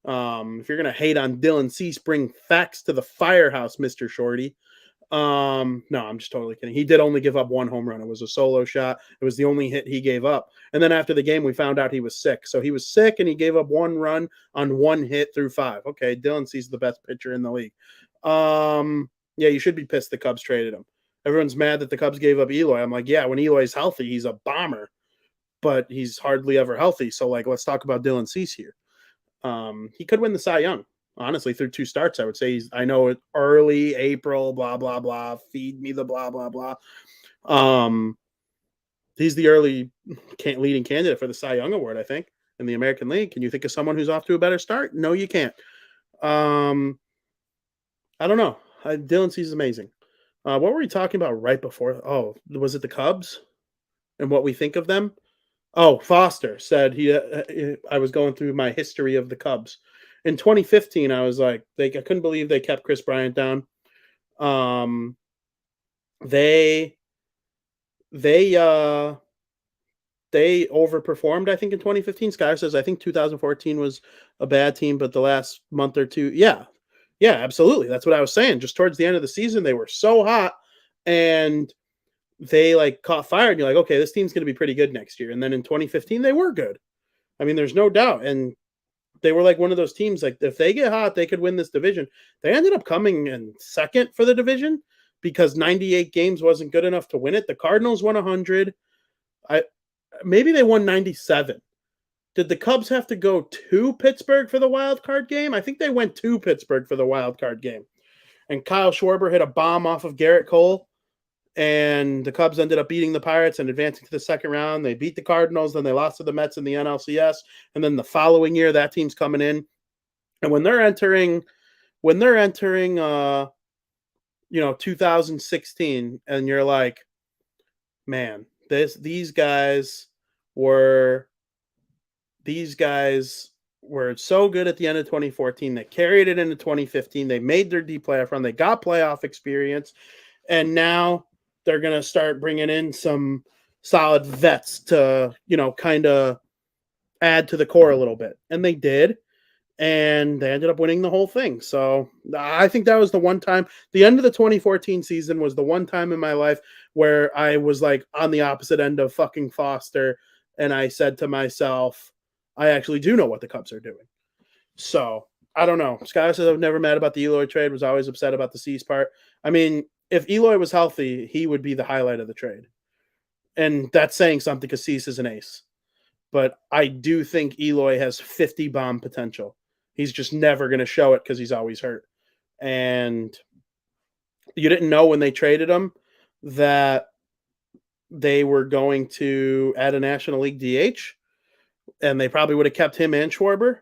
S5: If you're going to hate on Dylan Cease, bring facts to the firehouse, Mr. Shorty. No, I'm just totally kidding. He did only give up one home run. It was a solo shot. It was the only hit he gave up. And then after the game, we found out he was sick. So he was sick and he gave up one run on one hit through 5. Okay, Dylan Cease is the best pitcher in the league. Yeah, you should be pissed the Cubs traded him. Everyone's mad that the Cubs gave up Eloy. I'm like, yeah, when Eloy's healthy, he's a bomber, but he's hardly ever healthy. So, like, let's talk about Dylan Cease here. He could win the Cy Young. Honestly, through 2 starts, I would say I know it early April, blah, blah, blah. Feed me the blah, blah, blah. He's the early leading candidate for the Cy Young Award, I think, in the American League. Can you think of someone who's off to a better start? No, you can't. I don't know. Dylan Cease is amazing. What were we talking about right before? Oh, was it the Cubs and what we think of them? Oh, Foster said I was going through my history of the Cubs. In 2015, I was like, I couldn't believe they kept Chris Bryant down. They overperformed, I think, in 2015. Sky says, I think 2014 was a bad team, but the last month or two, yeah, absolutely. That's what I was saying. Just towards the end of the season, they were so hot, and they like caught fire, and you're like, okay, this team's going to be pretty good next year. And then in 2015, they were good. I mean, there's no doubt. And they were like one of those teams, like if they get hot, they could win this division. They ended up coming in second for the division because 98 games wasn't good enough to win it. The Cardinals won 100. Maybe they won 97. Did the Cubs have to go to Pittsburgh for the wild card game? I think they went to Pittsburgh for the wild card game. And Kyle Schwarber hit a bomb off of Garrett Cole. And the Cubs ended up beating the Pirates and advancing to the second round. They beat the Cardinals, then they lost to the Mets in the NLCS. And then the following year, that team's coming in. And when they're entering 2016, and you're like, man, these guys were so good at the end of 2014. They carried it into 2015. They made their deep playoff run. They got playoff experience. And now they're going to start bringing in some solid vets to, kind of add to the core a little bit. And they did. And they ended up winning the whole thing. So I think that was the one time. The end of the 2014 season was the one time in my life where I was like on the opposite end of fucking Foster. And I said to myself, I actually do know what the Cubs are doing. So I don't know. Sky says I've never mad about the Eloy trade, was always upset about the Cease part. I mean, if Eloy was healthy, he would be the highlight of the trade. And that's saying something because Cease is an ace. But I do think Eloy has 50 bomb potential. He's just never going to show it because he's always hurt. And you didn't know when they traded him that they were going to add a National League DH. And they probably would have kept him and Schwarber.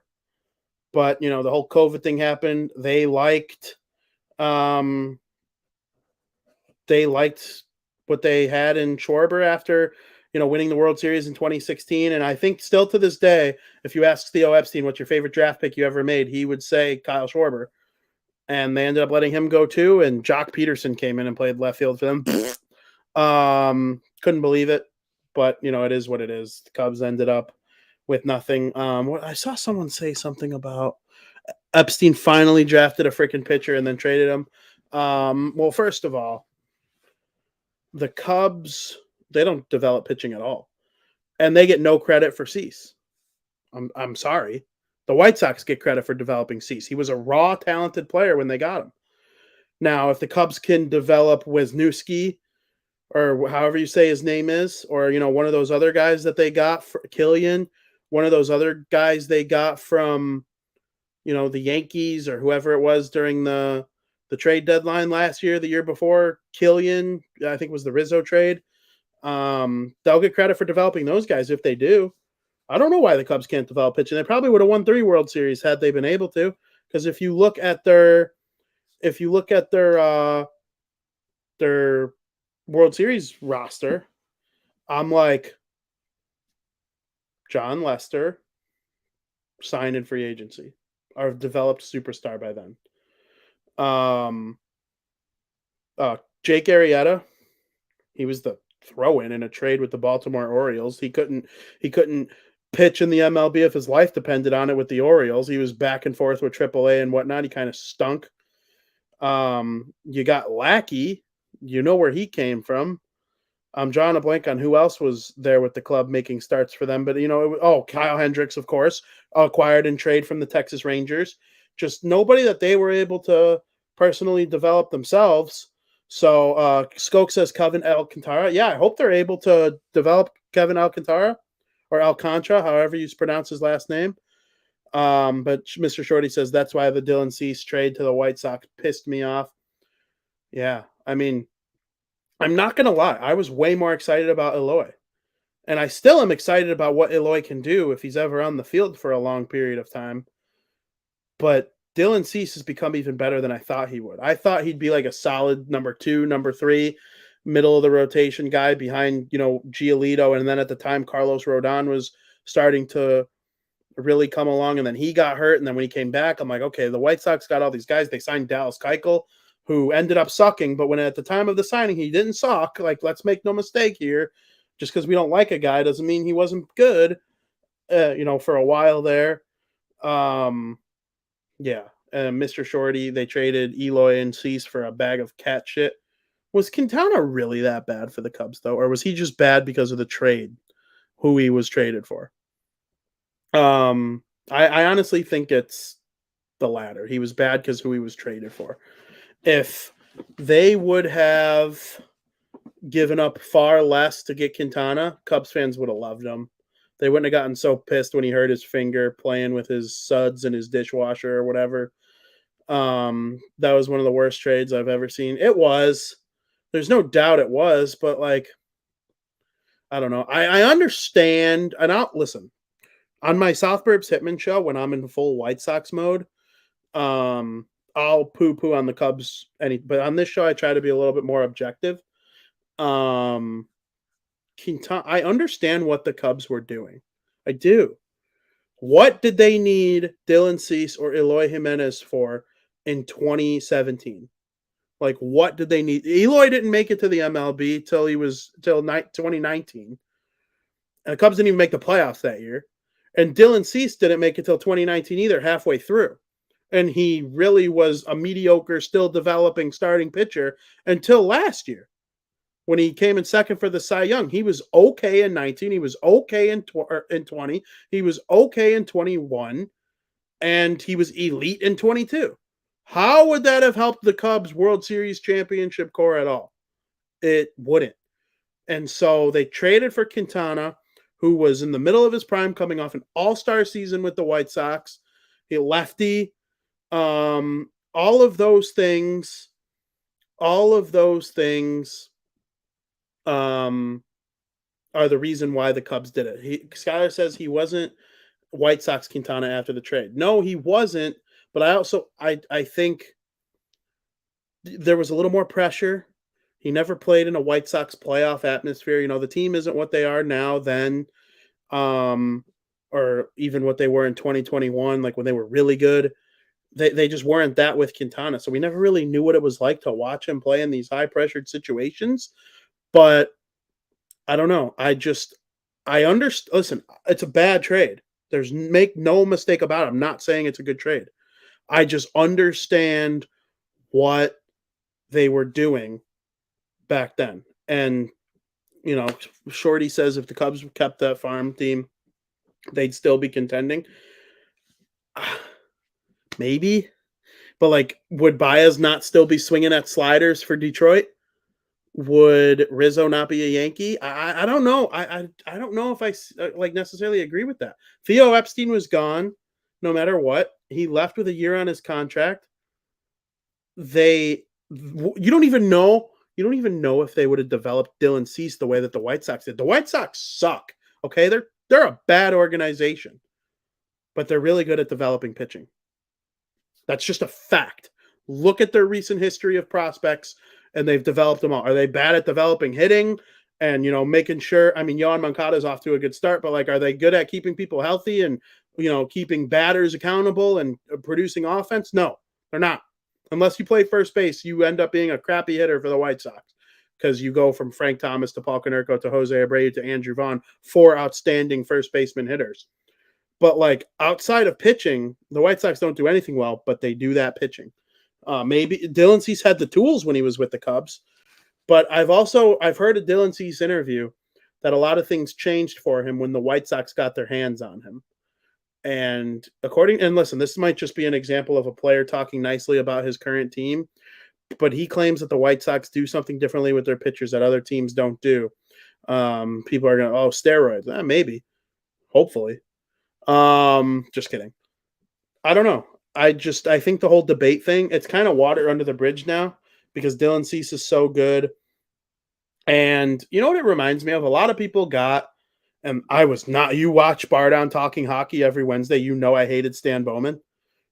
S5: But, the whole COVID thing happened. They liked what they had in Schwarber after, winning the World Series in 2016. And I think still to this day, if you ask Theo Epstein what's your favorite draft pick you ever made, he would say Kyle Schwarber. And they ended up letting him go too. And Jock Peterson came in and played left field for them. Couldn't believe it. But, it is what it is. The Cubs ended up with nothing. I saw someone say something about Epstein finally drafted a freaking pitcher and then traded him. Well, first of all, the Cubs, they don't develop pitching at all. And they get no credit for Cease. I'm sorry. The White Sox get credit for developing Cease. He was a raw, talented player when they got him. Now, if the Cubs can develop Wisniewski, or however you say his name is, or, one of those other guys that they got, for Killian, one of those other guys they got from, the Yankees or whoever it was during the trade deadline last year, the year before, Killian, I think was the Rizzo trade. They'll get credit for developing those guys if they do. I don't know why the Cubs can't develop pitching. They probably would have won 3 World Series had they been able to. Because if you look at their World Series roster, I'm like, John Lester signed in free agency, or developed superstar by then. Jake Arrieta, he was the throw-in in a trade with the Baltimore Orioles. He couldn't pitch in the MLB if his life depended on it with the Orioles. He was back and forth with AAA and whatnot. He kind of stunk. You got Lackey. You know where he came from. I'm drawing a blank on who else was there with the club making starts for them. But, Kyle Hendricks, of course, acquired in trade from the Texas Rangers. Just nobody that they were able to personally develop themselves. So Skoke says Kevin Alcantara. Yeah, I hope they're able to develop Kevin Alcantara or Alcantara, however you pronounce his last name. But Mr. Shorty says that's why the Dylan Cease trade to the White Sox pissed me off. Yeah, I mean, I'm not going to lie. I was way more excited about Eloy. And I still am excited about what Eloy can do if he's ever on the field for a long period of time. But Dylan Cease has become even better than I thought he would. I thought he'd be like a solid number 2, number 3, middle of the rotation guy behind, Giolito. And then at the time, Carlos Rodon was starting to really come along. And then he got hurt. And then when he came back, I'm like, okay, the White Sox got all these guys. They signed Dallas Keuchel, who ended up sucking. But when at the time of the signing, he didn't suck. Like, let's make no mistake here. Just because we don't like a guy doesn't mean he wasn't good, for a while there. Yeah. Mr. Shorty, they traded Eloy and Cease for a bag of cat shit. Was Quintana really that bad for the Cubs, though? Or was he just bad because of the trade, who he was traded for? I honestly think it's the latter. He was bad because who he was traded for. If they would have given up far less to get Quintana, Cubs fans would have loved him. They wouldn't have gotten so pissed when he hurt his finger playing with his suds in his dishwasher or whatever. That was one of the worst trades I've ever seen. It was. There's no doubt it was, but I don't know. I understand. And listen, on my South Burbs Hitman show, when I'm in full White Sox mode, I'll poo-poo on the Cubs. But on this show, I try to be a little bit more objective. Quintana, I understand what the Cubs were doing. I do. What did they need Dylan Cease or Eloy Jimenez for in 2017? Like, what did they need? Eloy didn't make it to the MLB till 2019. And the Cubs didn't even make the playoffs that year. And Dylan Cease didn't make it till 2019 either, halfway through. And he really was a mediocre, still developing starting pitcher until last year when he came in second for the Cy Young. He was okay in 19. He was okay in 20. He was okay in 21. And he was elite in 22. How would that have helped the Cubs World Series championship core at all? It wouldn't. And so they traded for Quintana, who was in the middle of his prime, coming off an all-star season with the White Sox. He lefty. All of those things are the reason why the Cubs did it. Skyler says he wasn't White Sox Quintana after the trade. No, he wasn't. But I think there was a little more pressure. He never played in a White Sox playoff atmosphere. The team isn't what they are now then, or even what they were in 2021, like when they were really good. They just weren't that with Quintana. So we never really knew what it was like to watch him play in these high-pressured situations. But I don't know. I understand. Listen, it's a bad trade. Make no mistake about it. I'm not saying it's a good trade. I just understand what they were doing back then. And, Shorty says if the Cubs kept that farm team, they'd still be contending. Maybe. But, would Baez not still be swinging at sliders for Detroit? Would Rizzo not be a Yankee? I don't know. I don't know if I necessarily agree with that. Theo Epstein was gone no matter what. He left with a year on his contract. You don't even know if they would have developed Dylan Cease the way that the White Sox did. The White Sox suck. Okay, they're a bad organization, but they're really good at developing pitching. That's just a fact. Look at their recent history of prospects, and they've developed them all. Are they bad at developing hitting and, making sure? I mean, Yohan Moncada's off to a good start, but, are they good at keeping people healthy and, keeping batters accountable and producing offense? No, they're not. Unless you play first base, you end up being a crappy hitter for the White Sox because you go from Frank Thomas to Paul Konerko to Jose Abreu to Andrew Vaughn, 4 outstanding first baseman hitters. But like outside of pitching, the White Sox don't do anything well, but they do that pitching. Maybe Dylan Cease had the tools when he was with the Cubs, but I've heard a Dylan Cease interview that a lot of things changed for him when the White Sox got their hands on him. And listen, this might just be an example of a player talking nicely about his current team, but he claims that the White Sox do something differently with their pitchers that other teams don't do. People are going, steroids. Maybe, hopefully. Just kidding. I don't know. I think the whole debate thing, it's kind of water under the bridge now because Dylan Cease is so good. And you know what it reminds me of? A lot of people got, and I was not, you watch Bar Down Talking Hockey every Wednesday, you know I hated Stan Bowman.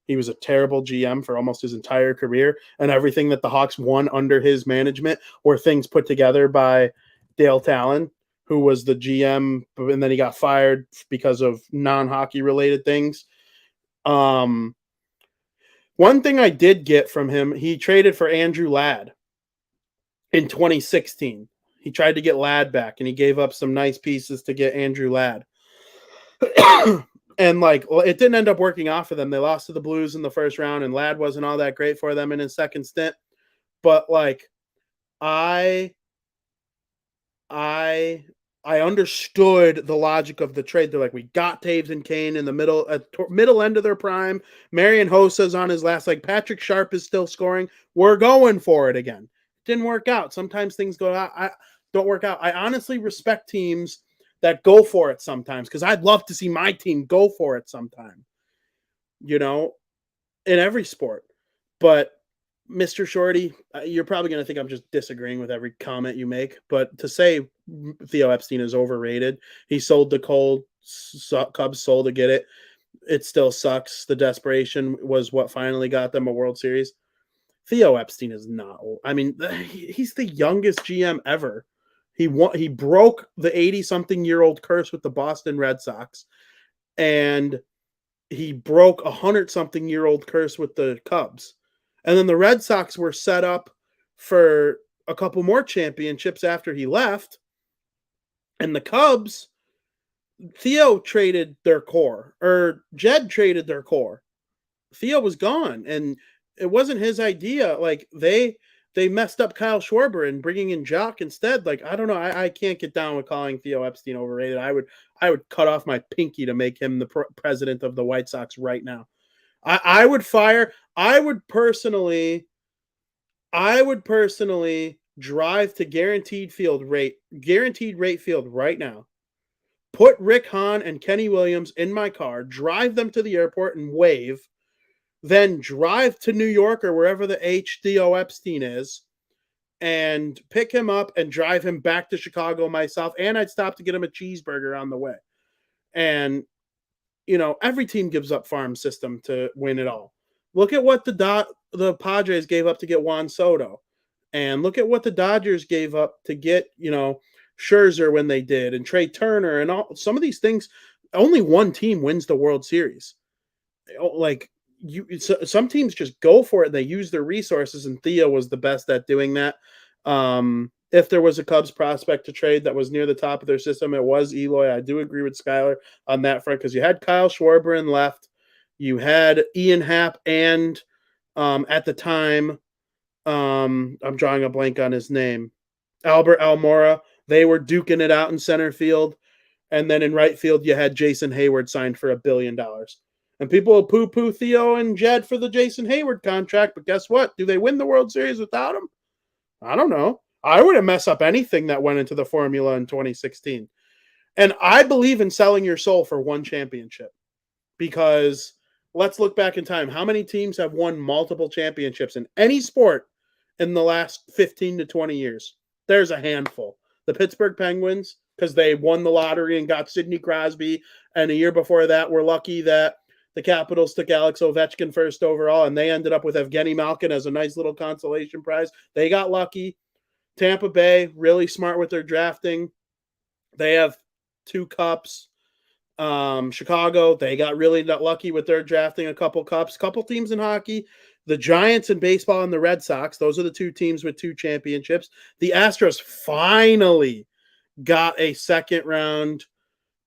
S5: He was a terrible GM for almost his entire career, and everything that the Hawks won under his management were things put together by Dale Talon, who was the GM, and then he got fired because of non-hockey related things. One thing I did get from him, he traded for Andrew Ladd in 2016. He tried to get Ladd back, and he gave up some nice pieces to get Andrew Ladd. And it didn't end up working out for them. They lost to the Blues in the first round, and Ladd wasn't all that great for them in his second stint. But I understood the logic of the trade. They're like, we got Taves and Kane in the middle end of their prime. Marian Hossa's on his last. Patrick Sharp is still scoring. We're going for it again. Didn't work out. Sometimes things don't work out. I honestly respect teams that go for it sometimes because I'd love to see my team go for it sometime, in every sport. But Mr. Shorty, you're probably going to think I'm just disagreeing with every comment you make, but to say Theo Epstein is overrated, he sold the Cubs sold to get it. It still sucks. The desperation was what finally got them a World Series. Theo Epstein is not old. I mean, he's the youngest GM ever. He broke the 80-something-year-old curse with the Boston Red Sox, and he broke a 100-something-year-old curse with the Cubs. And then the Red Sox were set up for a couple more championships after he left. And the Cubs, Theo traded their core, or Jed traded their core. Theo was gone, and it wasn't his idea. They messed up Kyle Schwarber and bringing in Jock instead. I don't know. I can't get down with calling Theo Epstein overrated. I would cut off my pinky to make him the president of the White Sox right now. I would personally drive to guaranteed rate field right now. Put Rick Hahn and Kenny Williams in my car, drive them to the airport and wave, then drive to New York or wherever the Theo Epstein is and pick him up and drive him back to Chicago myself. And I'd stop to get him a cheeseburger on the way. And, every team gives up farm system to win it all. Look at what the Padres gave up to get Juan Soto. And look at what the Dodgers gave up to get, Scherzer when they did, and Trey Turner, and all some of these things. Only one team wins the World Series. Some teams just go for it. They use their resources, and Theo was the best at doing that. If there was a Cubs prospect to trade that was near the top of their system, it was Eloy. I do agree with Skyler on that front because you had Kyle Schwarber in left. You had Ian Happ and at the time, I'm drawing a blank on his name, Albert Almora. They were duking it out in center field. And then in right field, you had Jason Hayward signed for $1 billion. And people will poo-poo Theo and Jed for the Jason Hayward contract, but guess what? Do they win the World Series without him? I don't know. I wouldn't mess up anything that went into the formula in 2016. And I believe in selling your soul for one championship because let's look back in time. How many teams have won multiple championships in any sport in the last 15 to 20 years? There's a handful. The Pittsburgh Penguins, because they won the lottery and got Sidney Crosby, and a year before that, we're lucky that the Capitals took Alex Ovechkin first overall, and they ended up with Evgeny Malkin as a nice little consolation prize. They got lucky. Tampa Bay, really smart with their drafting. They have 2 cups. Chicago, they got really lucky with their drafting a couple cups. Couple teams in hockey The Giants in baseball and the Red Sox, those are the two teams with 2 championships. The Astros finally got a second round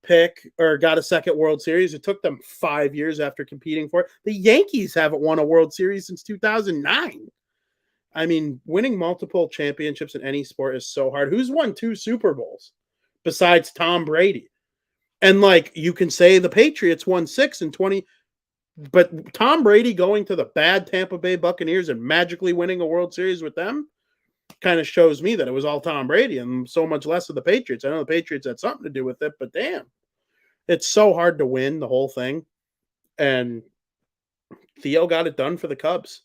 S5: pick or got a second World Series. It took them 5 years after competing for it. The Yankees haven't won a World Series since 2009. I mean, winning multiple championships in any sport is so hard. Who's won 2 Super Bowls besides Tom Brady? And like you can say the Patriots won 6 in 20, but Tom Brady going to the bad Tampa Bay Buccaneers and magically winning a World Series with them kind of shows me that it was all Tom Brady and so much less of the Patriots. I know the Patriots had something to do with it, but damn, it's so hard to win the whole thing. And Theo got it done for the Cubs.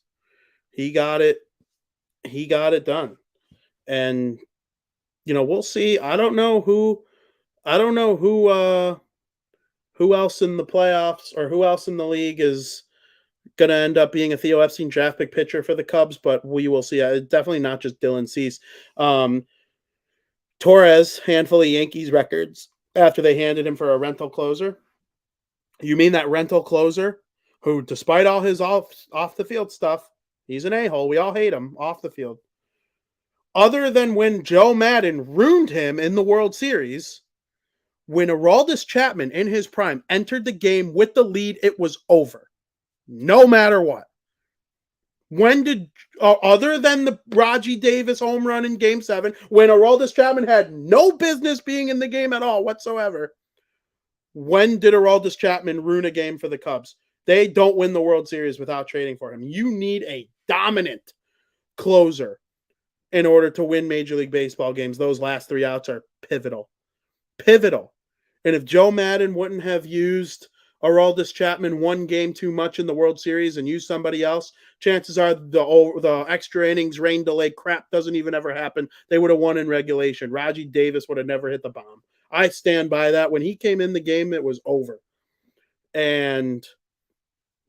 S5: He got it done. And we'll see. I don't know who else in the playoffs or who else in the league is going to end up being a Theo Epstein draft pick pitcher for the Cubs, but we will see. Definitely not just Dylan Cease. Torres, handful of Yankees records after they handed him for a rental closer. You mean that rental closer who, despite all his off the field stuff, he's an a-hole. We all hate him off the field. Other than when Joe Madden ruined him in the World Series, when Aroldis Chapman in his prime entered the game with the lead, it was over. No matter what. When did, other than the Raji Davis home run in Game 7, when Aroldis Chapman had no business being in the game at all whatsoever, when did Aroldis Chapman ruin a game for the Cubs? They don't win the World Series without trading for him. You need a dominant closer in order to win Major League Baseball games. Those last 3 outs are pivotal. Pivotal. And if Joe Madden wouldn't have used Aroldis Chapman one game too much in the World Series and used somebody else, chances are the extra innings, rain delay crap doesn't even ever happen. They would have won in regulation. Raji Davis would have never hit the bomb. I stand by that. When he came in the game, it was over. And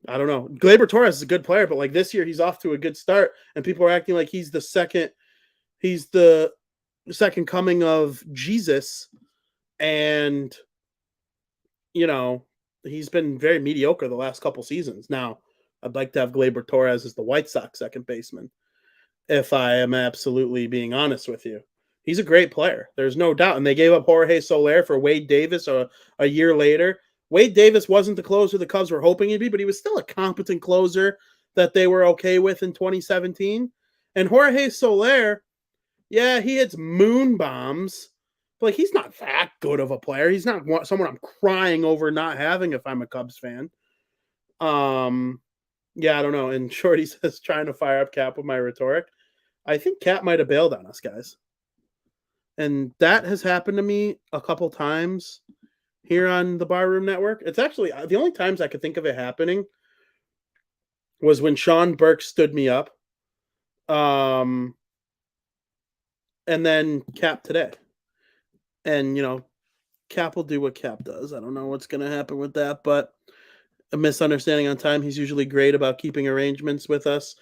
S5: I don't know. Gleyber Torres is a good player, but like this year, he's off to a good start, and people are acting like he's the second coming of Jesus. And, he's been very mediocre the last couple seasons. Now, I'd like to have Gleyber Torres as the White Sox second baseman, if I am absolutely being honest with you. He's a great player. There's no doubt. And they gave up Jorge Soler for Wade Davis a year later. Wade Davis wasn't the closer the Cubs were hoping he'd be, but he was still a competent closer that they were okay with in 2017. And Jorge Soler, yeah, he hits moon bombs. Like, he's not that good of a player. He's not someone I'm crying over not having if I'm a Cubs fan. Yeah, I don't know. And Shorty says, trying to fire up Cap with my rhetoric. I think Cap might have bailed on us, guys. And that has happened to me a couple times here on the Barroom Network. It's actually the only times I could think of it happening was when Sean Burke stood me up. And then Cap today. And, Cap will do what Cap does. I don't know what's going to happen with that, but a misunderstanding on time. He's usually great about keeping arrangements with us.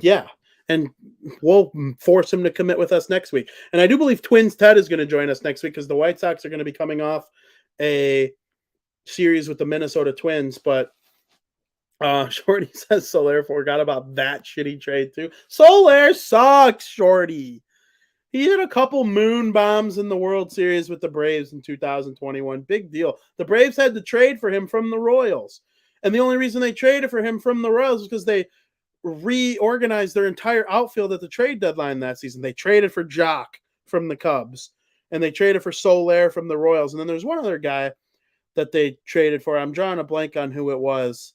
S5: Yeah. And we'll force him to commit with us next week. And I do believe Twins Ted is going to join us next week because the White Sox are going to be coming off a series with the Minnesota Twins. But Shorty says Soler forgot about that shitty trade too. Soler sucks, Shorty. He hit a couple moon bombs in the World Series with the Braves in 2021. Big deal. The Braves had to trade for him from the Royals. And the only reason they traded for him from the Royals was because they reorganized their entire outfield at the trade deadline that season. They traded for Jock from the Cubs. And they traded for Soler from the Royals. And then there's one other guy that they traded for. I'm drawing a blank on who it was.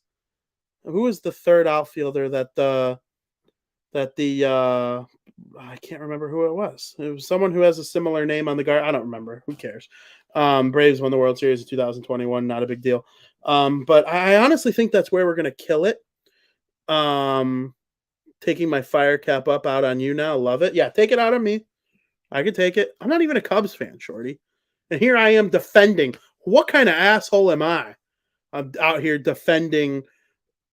S5: Who was the third outfielder that I can't remember who it was. It was someone who has a similar name on the guard. I don't remember. Who cares? Braves won the World Series in 2021. Not a big deal. But I honestly think that's where we're going to kill it. Taking my fire cap out on you now. Love it. Yeah, take it out on me. I could take it. I'm not even a Cubs fan, Shorty. And here I am defending. What kind of asshole am I? I'm out here defending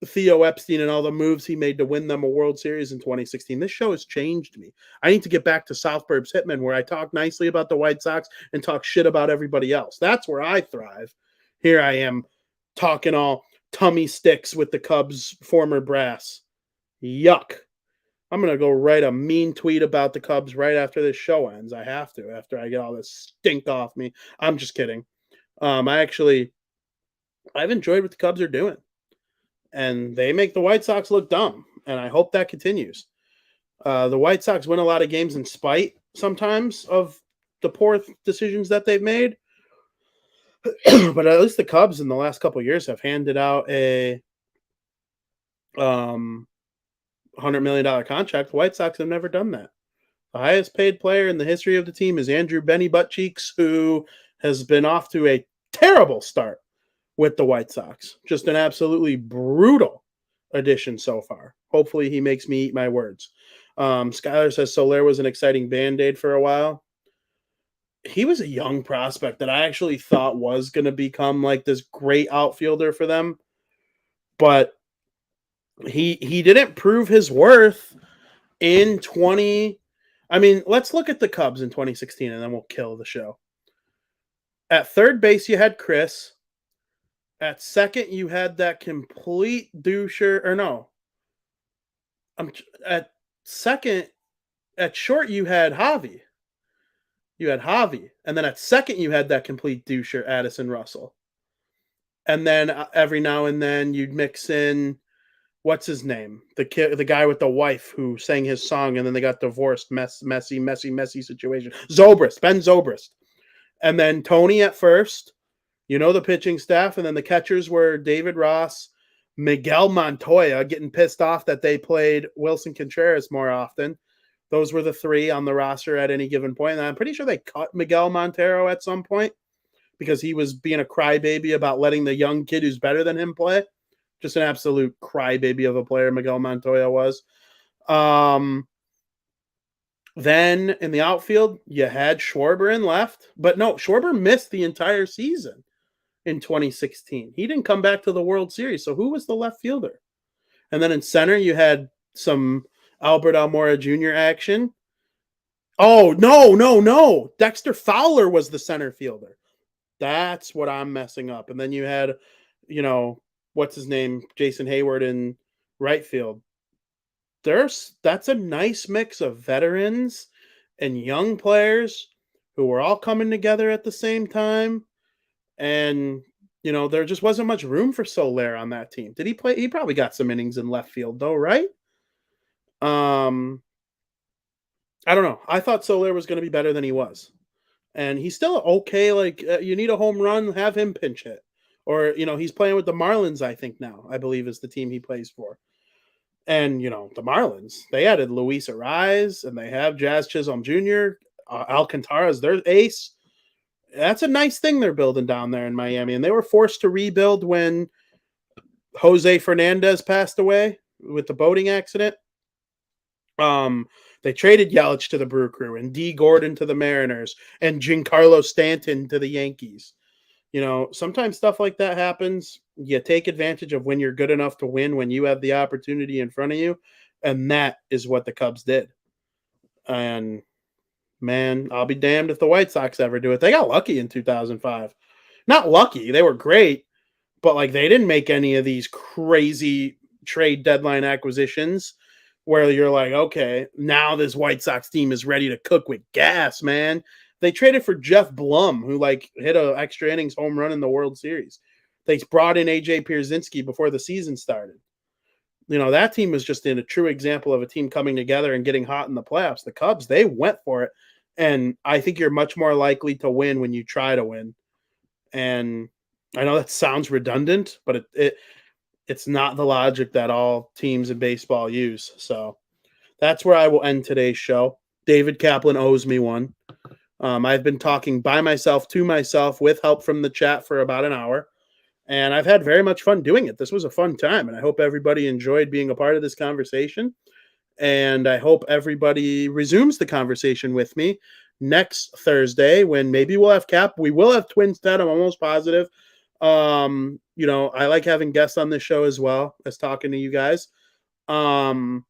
S5: Theo Epstein and all the moves he made to win them a World Series in 2016. This show has changed me. I need to get back to South Burbs Hitman, where I talk nicely about the White Sox and talk shit about everybody else. That's where I thrive. Here I am talking all tummy sticks with the Cubs former brass. Yuck. I'm going to go write a mean tweet about the Cubs right after this show ends. I have to, after I get all this stink off me. I'm just kidding. I've enjoyed what the Cubs are doing. And they make the White Sox look dumb. And I hope that continues. The White Sox win a lot of games in spite sometimes of the poor decisions that they've made. But at least the Cubs in the last couple of years have handed out a $100 million contract. The White Sox have never done that. The highest paid player in the history of the team is Andrew Benny Buttcheeks, who has been off to a terrible start with the White Sox. Just an absolutely brutal addition so far. Hopefully he makes me eat my words. Skylar says Soler was an exciting Band-Aid for a while. He was a young prospect that I actually thought was going to become like this great outfielder for them. But he didn't prove his worth in 20. I mean, let's look at the Cubs in 2016 and then we'll kill the show. At third base, you had Chris. At second, you had that complete doucher, or no. At second, at short, you had Javi. And then at second, you had that complete doucher, Addison Russell. And then every now and then you'd mix in, what's his name? The guy with the wife who sang his song and then they got divorced. Messy situation. Ben Zobrist. And then Tony at first. The pitching staff. And then the catchers were David Ross, Miguel Montoya, getting pissed off that they played Wilson Contreras more often. Those were the three on the roster at any given point. And I'm pretty sure they cut Miguel Montero at some point because he was being a crybaby about letting the young kid who's better than him play. Just an absolute crybaby of a player Miguel Montoya was. Then in the outfield, you had Schwarber in left. But no, Schwarber missed the entire season in 2016. He didn't come back to the World Series. So who was the left fielder? And then in center, you had some Albert Almora Jr. action. Oh, no. Dexter Fowler was the center fielder. That's what I'm messing up. And then you had, what's his name? Jason Hayward in right field. That's a nice mix of veterans and young players who were all coming together at the same time. And, there just wasn't much room for Soler on that team. Did he play? He probably got some innings in left field though, right? I don't know. I thought Soler was going to be better than he was. And he's still okay. Like, you need a home run, have him pinch hit. Or, he's playing with the Marlins, I think now, I believe is the team he plays for. And, the Marlins, they added Luis Ariz, and they have Jazz Chisholm Jr., Alcantara's their ace. That's a nice thing they're building down there in Miami. And they were forced to rebuild when Jose Fernandez passed away with the boating accident. They traded Yelich to the Brew Crew and D. Gordon to the Mariners and Giancarlo Stanton to the Yankees. Sometimes stuff like that happens. You take advantage of when you're good enough to win, when you have the opportunity in front of you. And that is what the Cubs did. And, man, I'll be damned if the White Sox ever do it. They got lucky in 2005. Not lucky. They were great. But, they didn't make any of these crazy trade deadline acquisitions where you're like, okay, now this White Sox team is ready to cook with gas, man. They traded for Jeff Blum, who hit an extra innings home run in the World Series. They brought in AJ Pierzynski before the season started. That team was just in a true example of a team coming together and getting hot in the playoffs. The Cubs, they went for it. And I think you're much more likely to win when you try to win. And I know that sounds redundant, but it's not the logic that all teams in baseball use. So that's where I will end today's show. David Kaplan owes me one. I've been talking by myself to myself with help from the chat for about an hour, and I've had very much fun doing it. This was a fun time, and I hope everybody enjoyed being a part of this conversation, and I hope everybody resumes the conversation with me next Thursday when maybe we'll have Cap. We will have Twins Ted, I'm almost positive. I like having guests on this show as well as talking to you guys. And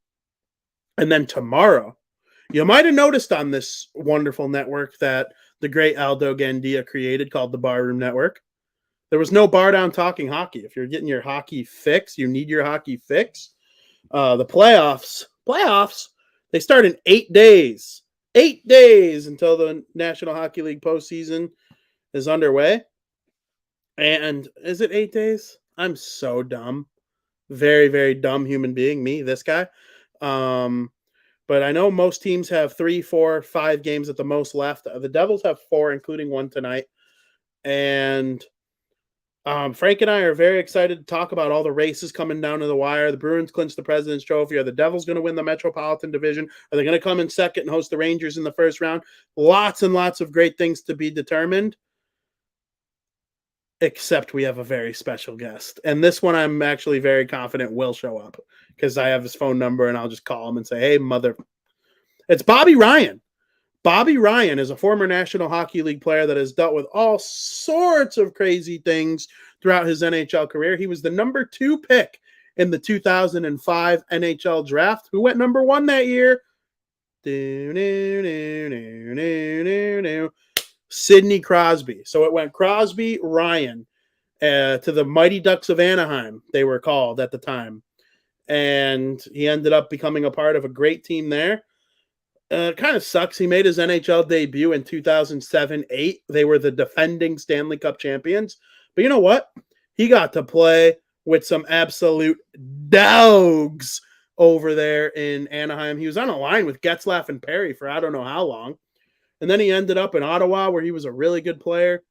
S5: then tomorrow, you might have noticed on this wonderful network that the great Aldo Gandia created called the Barroom Network. There was no bar down talking hockey. If you're getting your hockey fix, you need your hockey fix. The playoffs, they start in 8 days. 8 days until the National Hockey League postseason is underway. And is it 8 days? I'm so dumb. Very, very dumb human being, me, this guy. But I know most teams have 3, 4, 5 games at the most left. The Devils have 4, including one tonight. And Frank and I are very excited to talk about all the races coming down to the wire. The Bruins clinched the President's Trophy. Are the Devils going to win the Metropolitan Division? Are they going to come in second and host the Rangers in the first round? Lots and lots of great things to be determined. Except we have a very special guest. And this one I'm actually very confident will show up because I have his phone number and I'll just call him and say, hey, mother. It's Bobby Ryan. Bobby Ryan is a former National Hockey League player that has dealt with all sorts of crazy things throughout his NHL career. He was the number 2 pick in the 2005 NHL draft. Who went number 1 that year? Sidney Crosby. So it went Crosby, Ryan, to the Mighty Ducks of Anaheim, they were called at the time. And he ended up becoming a part of a great team there. It kind of sucks. He made his NHL debut in 2007-08. They were the defending Stanley Cup champions. But you know what? He got to play with some absolute dogs over there in Anaheim. He was on a line with Getzlaf and Perry for I don't know how long. And then he ended up in Ottawa where he was a really good player.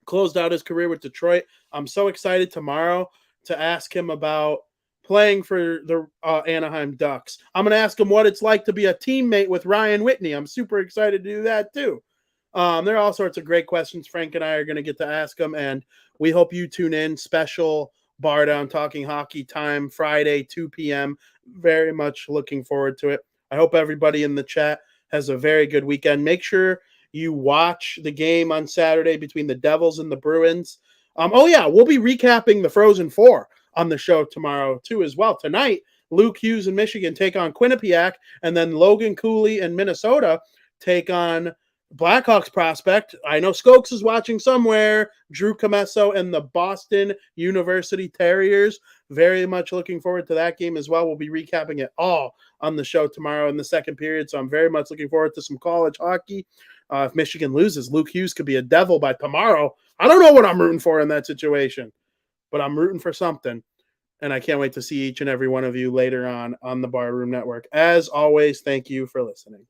S5: Closed out his career with Detroit. I'm so excited tomorrow to ask him about playing for the Anaheim Ducks. I'm going to ask him what it's like to be a teammate with Ryan Whitney. I'm super excited to do that too. There are all sorts of great questions Frank and I are going to get to ask him, and we hope you tune in. Special Bar Down Talking Hockey time, Friday, 2 p.m. Very much looking forward to it. I hope everybody in the chat has a very good weekend. Make sure you watch the game on Saturday between the Devils and the Bruins. We'll be recapping the Frozen Four on the show tomorrow too as well. Tonight, Luke Hughes in Michigan take on Quinnipiac, and then Logan Cooley in Minnesota take on Blackhawks prospect. I know Skokes is watching somewhere. Drew Comesso and the Boston University Terriers. Very much looking forward to that game as well. We'll be recapping it all on the show tomorrow in the second period, so I'm very much looking forward to some college hockey. If Michigan loses, Luke Hughes could be a Devil by tomorrow. I don't know what I'm rooting for in that situation, but I'm rooting for something, and I can't wait to see each and every one of you later on the Barroom Network. As always, thank you for listening.